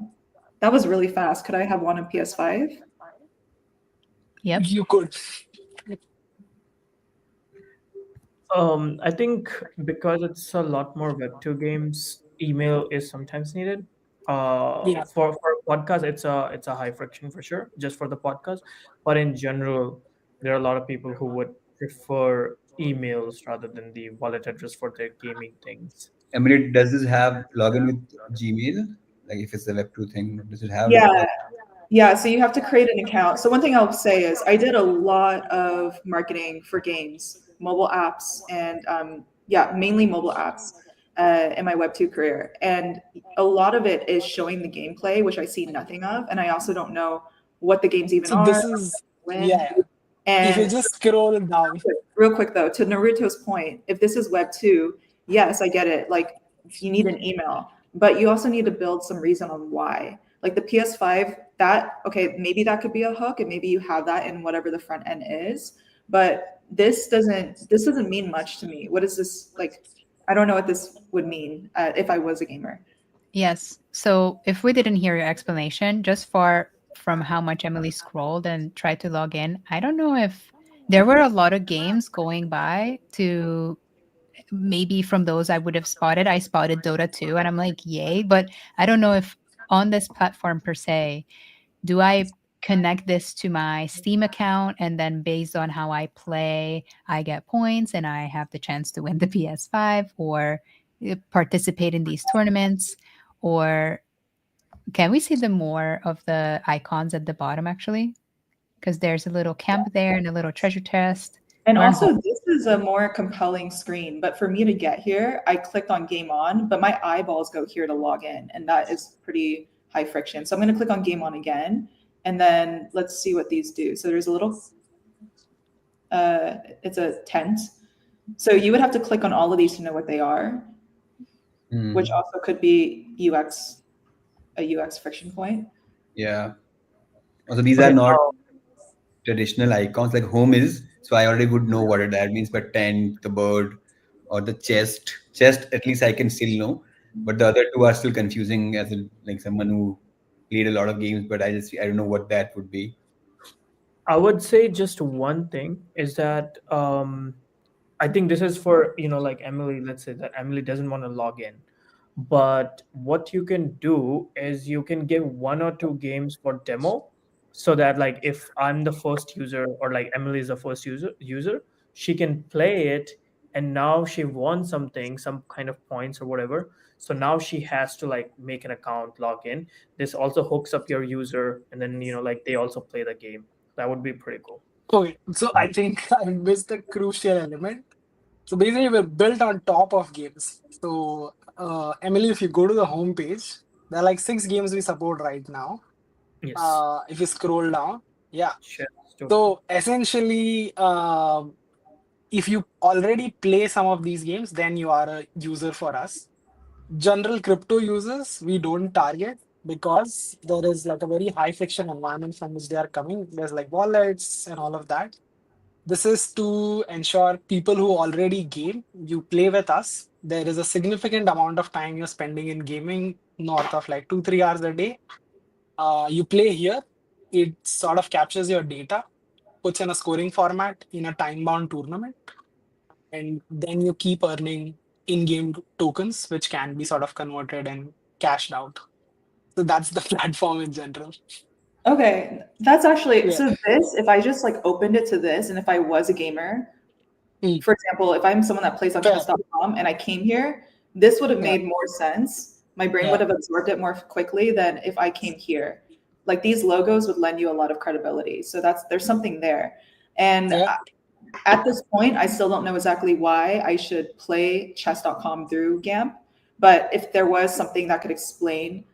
That was really fast. Could I have one on PS5? Yep. You could. I think because it's a lot more Web2 games, email is sometimes needed. Yeah. For podcast, it's a high friction for sure, just for the podcast. But in general, there are a lot of people who would prefer emails rather than the wallet address for their gaming things. I mean, does this have login with Gmail? Like if it's a Web2 thing, does it have Yeah. like Yeah, so you have to create an account. So one thing I'll say is I did a lot of marketing for games, mobile apps, and yeah, mainly mobile apps in my Web2 career. And a lot of it is showing the gameplay, which I see nothing of. And I also don't know what the games even So are, this is when. yeah. If you And just scroll down, real quick though, to Naruto's point, if this is Web2, yes, I get it. Like you need an email, but you also need to build some reason on why. Like the PS5, that okay, maybe that could be a hook, and maybe you have that in whatever the front end is. But this doesn't mean much to me. What is this like? I don't know what this would mean if I was a gamer. Yes. So if we didn't hear your explanation, just from how much Emily scrolled and tried to log in, I don't know if there were a lot of games going by to maybe from those I would have spotted. I spotted Dota 2 and I'm like, yay. But I don't know if on this platform per se, do I connect this to my Steam account and then based on how I play, I get points and I have the chance to win the PS5 or participate in these tournaments? Or can we see the more of the icons at the bottom actually? Because there's a little camp there and a little treasure chest. And Learn also, home. this is a more compelling screen. But for me to get here, I clicked on Game On, but my eyeballs go here to log in, and that is pretty high friction. So I'm going to click on Game On again, and then let's see what these do. So there's a little, it's a tent. So you would have to click on all of these to know what they are, which also could be a UX friction point. yeah. Also, these are not traditional icons like home is. So I already would know what that means, but tent, the bird, or the chest. Chest, at least I can still know. But the other two are still confusing as like someone who played a lot of games, but I don't know what that would be. I would say just one thing is that I think this is for, like Emily, let's say that Emily doesn't want to log in. But what you can do is you can give one or two games for demo so that like if I'm the first user or like Emily is the first user, she can play it and now she won something, some kind of points or whatever. So now she has to like make an account, log in. This also hooks up your user and then like they also play the game. That would be pretty cool. okay. So I think I missed the crucial element. So basically, we're built on top of games. So Emily, if you go to the homepage, there are like 6 games we support right now. Yes. If you scroll down, yeah. Sure. So essentially, if you already play some of these games, then you are a user for us. General crypto users, we don't target because there is like a very high friction environment from which they are coming. There's like wallets and all of that. This is to ensure people who already game, you play with us. There is a significant amount of time you're spending in gaming, north of like 2-3 hours a day. You play here, it sort of captures your data, puts in a scoring format in a time-bound tournament, and then you keep earning in-game tokens, which can be sort of converted and cashed out. So that's the platform in general. Okay, that's actually, Yeah. so this, if I just like opened it to this, and if I was a gamer, Mm. for example, if I'm someone that plays on Fair. chess.com and I came here, this would have Yeah. made more sense. My brain Yeah. would have absorbed it more quickly than if I came here. Like these logos would lend you a lot of credibility. So there's something there. And Yeah. at this point, I still don't know exactly why I should play chess.com through GAMP. But if there was something that could explain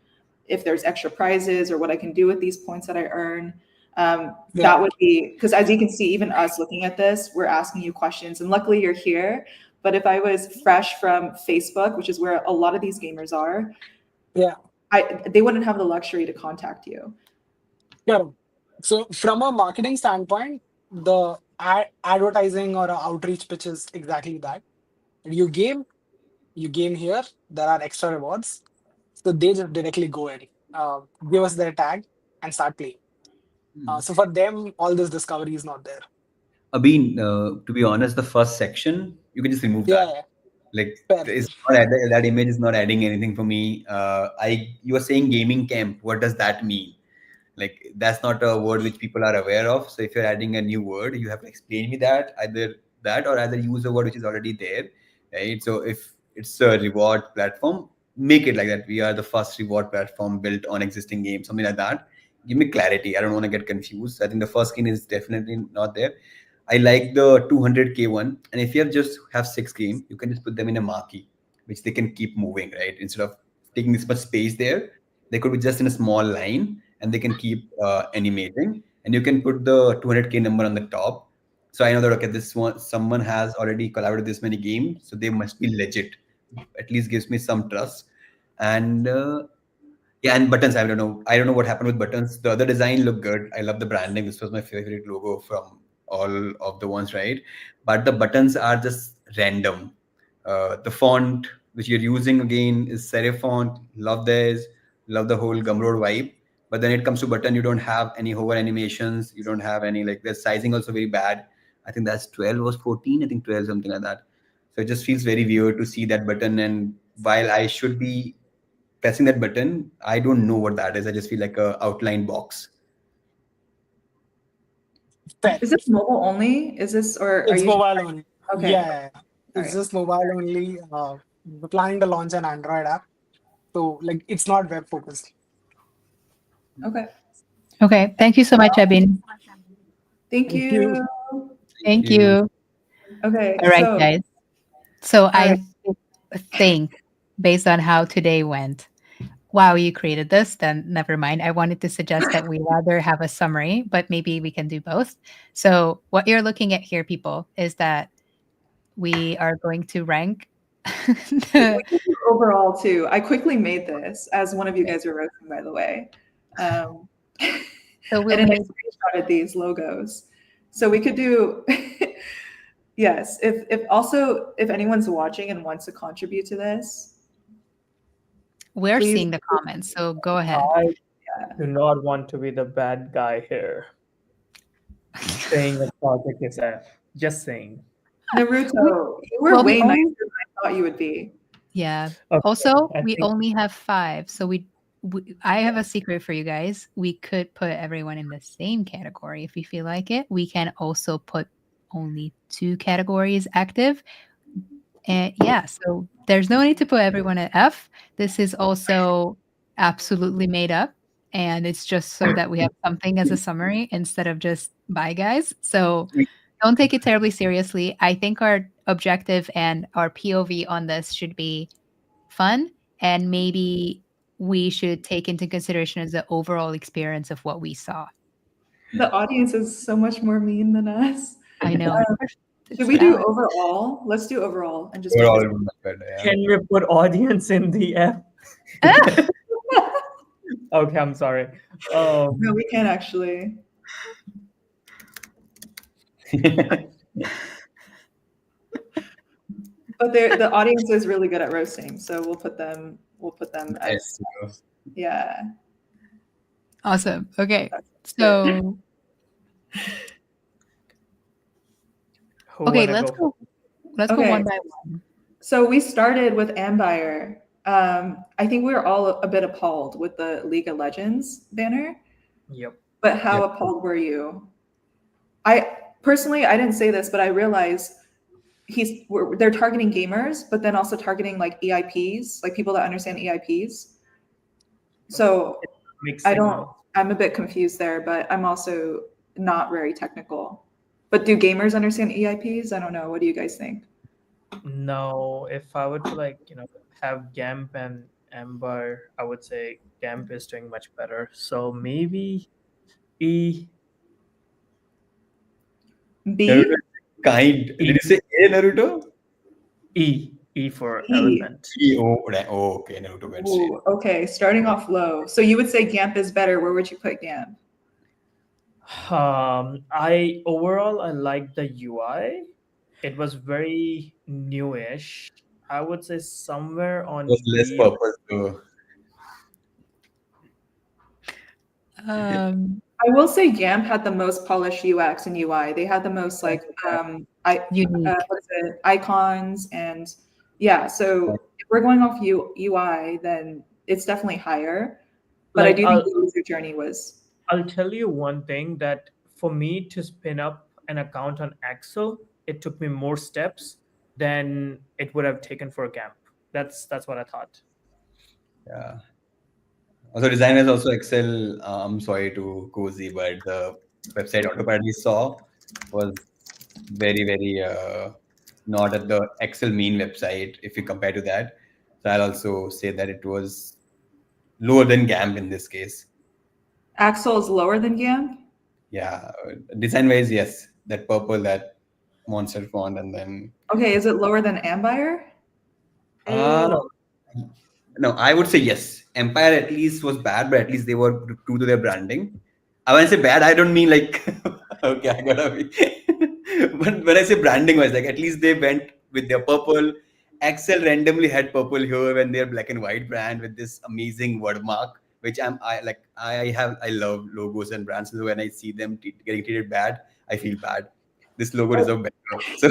if there's extra prizes or what I can do with these points that I earn, that would be, because as you can see, even us looking at this, we're asking you questions, and luckily you're here. But if I was fresh from Facebook, which is where a lot of these gamers are, Yeah. they wouldn't have the luxury to contact you. Yeah. So from a marketing standpoint, the advertising or outreach pitch is exactly that. You game here, there are extra rewards. So they just directly go in, give us their tag and start playing. So for them, all this discovery is not there. Abin, to be honest, the first section you can just remove Yeah, that. yeah, Like fair. it's not that image is not adding anything for me. You are saying gaming camp. What does that mean? Like that's not a word which people are aware of. So if you're adding a new word, you have to explain me that either use a word which is already there, right? So if it's a reward platform, make it like that. We are the first reward platform built on existing games, something like that. Give me clarity. I don't want to get confused. I think the first skin is definitely not there. I like the 200k one, and if you have 6 games, you can just put them in a marquee, which they can keep moving, right? Instead of taking this much space there, they could be just in a small line, and they can keep animating. And you can put the 200k number on the top. So I know that okay, this one someone has already collaborated this many games, so they must be legit. At least gives me some trust. And yeah, and buttons. I don't know. I don't know what happened with buttons. The other design looked good. I love the branding. This was my favorite logo from all of the ones, right? But the buttons are just random. The font which you're using again is serif font. Love this. Love the whole Gumroad vibe. But then it comes to button, you don't have any hover animations. You don't have any like the sizing also very bad. I think that's 12 was 14. I think 12 something like that. So it just feels very weird to see that button. And while I should be pressing that button, I don't know what that is. I just feel like a outline box. Fair. Is this mobile only? Is this, or are It's you? mobile only. Okay. Yeah. It's right. just mobile only. We're planning to launch an Android app. So like it's not web focused. Okay. Okay. Thank you so much, Abin. Thank Thank you. you. Thank you. Okay. All right, so, guys. So I right. think, based on how today went, wow, you created this, then never mind. I wanted to suggest that we rather have a summary, but maybe we can do both. So what you're looking at here, people, is that we are going to rank the, We can do overall too. I quickly made this as one of you guys were roasting, by the way. so we'll And then I make, screenshotted these logos. So we could do, yes, if anyone's watching and wants to contribute to this, we're please. seeing the comments, so go ahead. I do not want to be the bad guy here. Saying the project is F. Just saying. Naruto, you were Well, we way only- nicer than I thought you would be. Yeah. Okay, Also, I we think- only have 5, so I have a secret for you guys. We could put everyone in the same category if we feel like it. We can also put only 2 categories active. And yeah, so there's no need to put everyone at F. This is also absolutely made up. And it's just so that we have something as a summary instead of just bye guys. So don't take it terribly seriously. I think our objective and our POV on this should be fun, and maybe we should take into consideration as the overall experience of what we saw. The audience is so much more mean than us. I know. Should we do overall? Let's do overall and just. We're make all this- much better, yeah. Can we put audience in the F? Okay, I'm sorry. No, we can't actually. But the audience is really good at roasting, so we'll put them as yeah. Awesome. Okay. So Who okay, wanna let's go. Let's go Okay. one by one. So we started with Ambire. I think we were all a bit appalled with the League of Legends banner. Yep. But how Yep. appalled were you? I personally, I didn't say this, but I realized they're targeting gamers, but then also targeting like EIPs, like people that understand EIPs. So Makes I sense don't. now. I'm a bit confused there, but I'm also not very technical. But do gamers understand EIPs? I don't know. What do you guys think? No, if I were to like, have GAMP and Ember, I would say GAMP is doing much better. So maybe E. B, Naruto is kind. Did you say A, Naruto? E for E. elephant. E, oh, right. Oh, okay. Naruto went straight. Ooh, okay, starting off low. So you would say GAMP is better. Where would you put GAMP? I like the UI. It was very newish. I would say somewhere on It was less E. purpose though. I will say GAMP had the most polished UX and UI. They had the most like Unique. what is it? Icons and yeah. So if we're going off UI, then it's definitely higher. But I Like do think the user journey was. I'll tell you one thing that for me to spin up an account on Axel, it took me more steps than it would have taken for GAMP. That's what I thought. Yeah. Also, design is also Excel. I'm sorry to cozy, but the website Autopilot we saw was very, very not at the Excel mean website if you compare to that. So I'll also say that it was lower than GAMP in this case. Axel is lower than GAMP. Yeah, design wise, yes, that purple, that monster font, and then Okay, is it lower than Ambire? uh, no, I would say yes. Empire at least was bad, but at least they were true to their branding. When I say bad, I don't mean like okay, I gotta be. But when I say branding wise, like at least they went with their purple. Excel randomly had purple here when their black and white brand with this amazing word mark, which I love logos and brands. So when I see them getting treated bad, I feel bad. This logo deserves better. So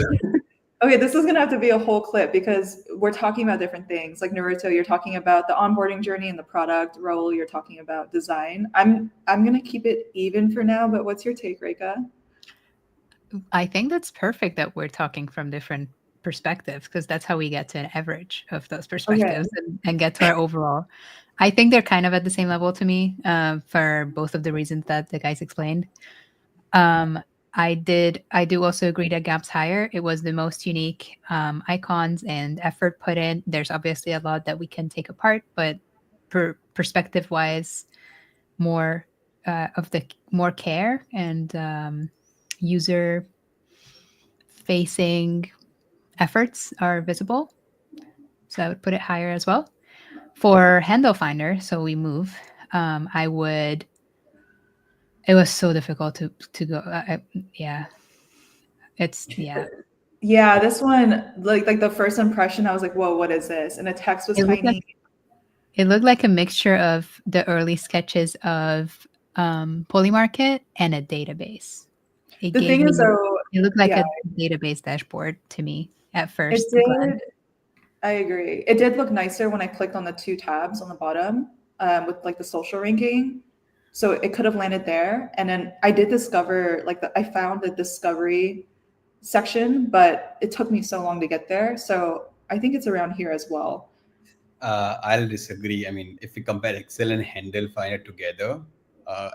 Okay, this is gonna have to be a whole clip because we're talking about different things. Like Naruto, you're talking about the onboarding journey and the product. Rahul, you're talking about design. I'm gonna keep it even for now, but what's your take, Reka? I think that's perfect that we're talking from different perspectives because that's how we get to an average of those perspectives and get to our overall. I think they're kind of at the same level to me for both of the reasons that the guys explained. I do also agree that GAP's higher. It was the most unique icons and effort put in. There's obviously a lot that we can take apart, but perspective wise, more more care and user facing efforts are visible. So I would put it higher as well. For handle finder, so we move. I would. It was so difficult to go. Yeah, Yeah, this one, like the first impression, I was like, "Whoa, what is this?" And the text was tiny. It looked like a mixture of the early sketches of Polymarket and a database. It looked like a database dashboard to me at first. It did. I agree. It did look nicer when I clicked on the two tabs on the bottom with like the social ranking. So it could have landed there. And then I did discover I found the discovery section, but it took me so long to get there. So I think it's around here as well. I'll disagree. I mean, if we compare Excel and Handle Finder together,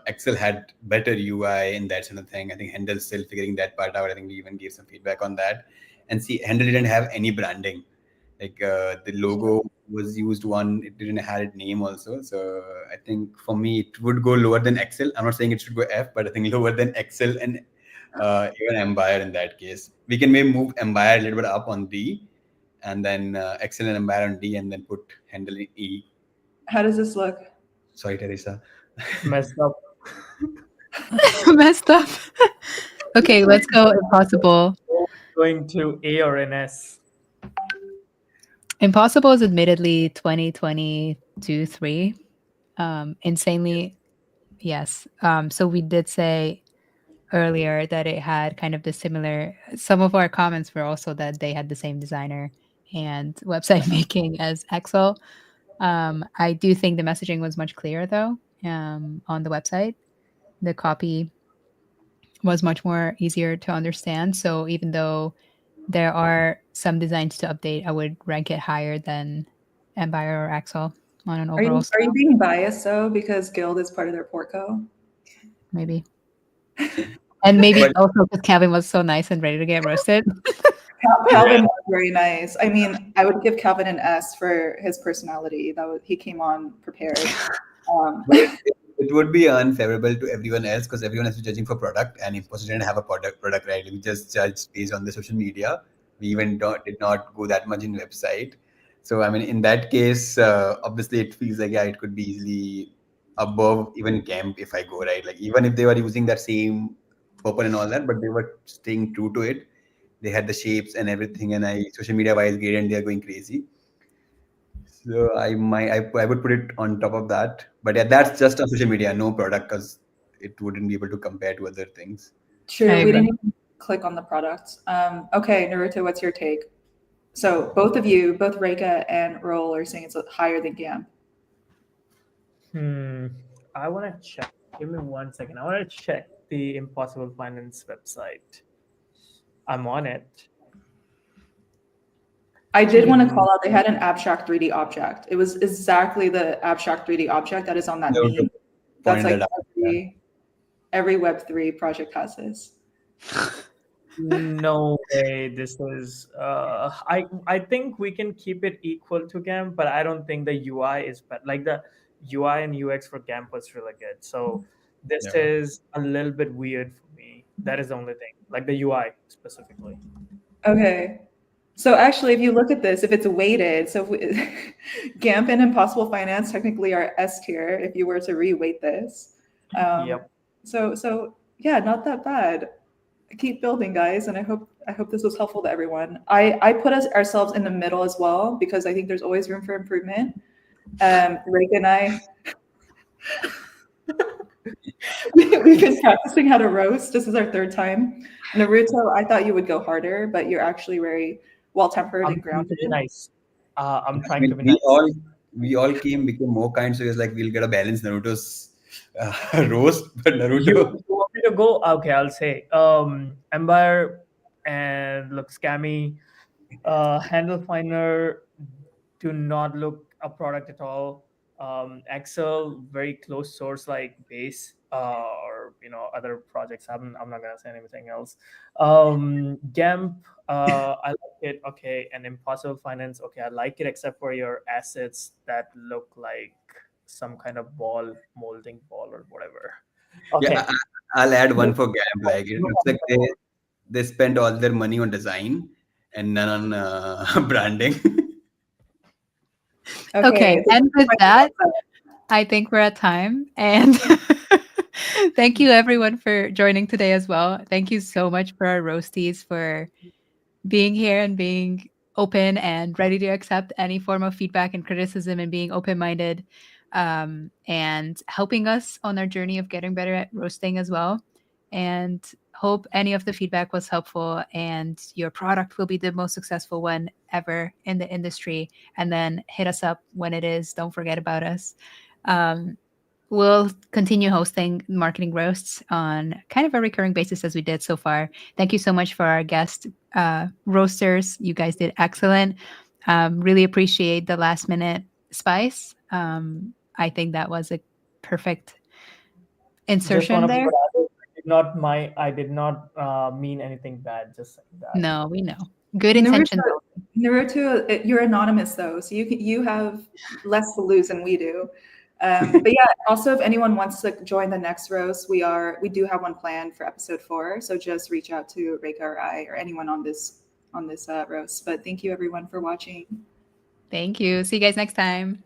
Excel had better UI and that sort of thing. I think Handle's still figuring that part out. I think we even gave some feedback on that. And see, Handle didn't have any branding. Like the logo was used one, it didn't have its name also. So I think for me, it would go lower than Excel. I'm not saying it should go F, but I think lower than Excel and even Empire in that case. We can maybe move Empire a little bit up on D and then Excel and Empire on D and then put Handle in E. How does this look? Sorry, Teresa. Messed up. Messed up. Okay, let's go Impossible. Going to A or an S. Impossible is admittedly 2022-3. Insanely, yes. So we did say earlier that it had kind of the similar. Some of our comments were also that they had the same designer and website making as Axel. I do think the messaging was much clearer though on the website. The copy was much more easier to understand. So even though there are some designs to update, I would rank it higher than Empire or Axel on an Are you overall scale. being biased though because Guild is part of their Portco? Maybe. And maybe But- also because Calvin was so nice and ready to get roasted. Calvin was very nice. I mean, I would give Calvin an S for his personality. He came on prepared. But it would be unfavorable to everyone else because everyone else is judging for product, and Imposter didn't have a product right. We just judged based on the social media. We even did not go that much in website. So I mean, in that case, obviously it feels like it could be easily above even Camp if I go right. Like even if they were using that same purple and all that, but they were staying true to it. They had the shapes and everything, and social media wise gradient, they are going crazy. So I would put it on top of that. But yeah, that's just on social media, no product, because it wouldn't be able to compare to other things. True, I we agree. didn't even click on the products. Okay, Naruto, what's your take? So both of you, both Reka and Roll, are saying it's higher than GAMP. I want to check. Give me 1 second. I want to check the Impossible Finance website. I'm on it. I did want to call out they had an abstract 3D object. It was exactly the abstract 3D object that is on that No, meme. That's like pointed out. every Web3 project has this. No way. This is. I think we can keep it equal to GAMP, but I don't think the UI is better. Like the UI and UX for GAMP was really good. So this Yeah. is a little bit weird for me. That is the only thing. Like the UI specifically. Okay. So actually, if you look at this, if it's weighted, so GAMP and Impossible Finance technically are S tier if you were to re-weight this. Yep. So yeah, not that bad. Keep building, guys, and I hope this was helpful to everyone. I put ourselves in the middle as well because I think there's always room for improvement. Reka and I, we've been practicing how to roast. This is our third time. Naruto, I thought you would go harder, but you're actually very well-tempered I'm and trying to grounded. be nice. I'm I trying mean, to be nice. we all became more kind, so it's like we'll get a balance Naruto's roast, but Naruto. You want me to go? Okay, I'll say. Empire and look scammy. Handle Finder do not look a product at all. Excel very close source like base or other projects. I'm not gonna say anything else. GAMP, I like it. Okay, and Impossible Finance. Okay, I like it except for your assets that look like some kind of ball, molding ball or whatever. Okay. Yeah, I'll add one for GAMP. Like it looks like they spent all their money on design and none on branding. Okay, and with that, I think we're at time. And thank you everyone for joining today as well. Thank you so much for our roasties for being here and being open and ready to accept any form of feedback and criticism and being open-minded and helping us on our journey of getting better at roasting as well. And hope any of the feedback was helpful and your product will be the most successful one ever in the industry. And then hit us up when it is. Don't forget about us. We'll continue hosting marketing roasts on kind of a recurring basis as we did so far. Thank you so much for our guest roasters. You guys did excellent. Really appreciate the last minute spice. I think that was a perfect insertion there. I did not mean anything bad. Just saying that. No, we know. Good intention. Naruto, you're anonymous though, so you have less to lose than we do. But yeah, also if anyone wants to join the next roast, we do have one planned for episode 4. So just reach out to Reka or I or anyone on this roast. But thank you everyone for watching. Thank you. See you guys next time.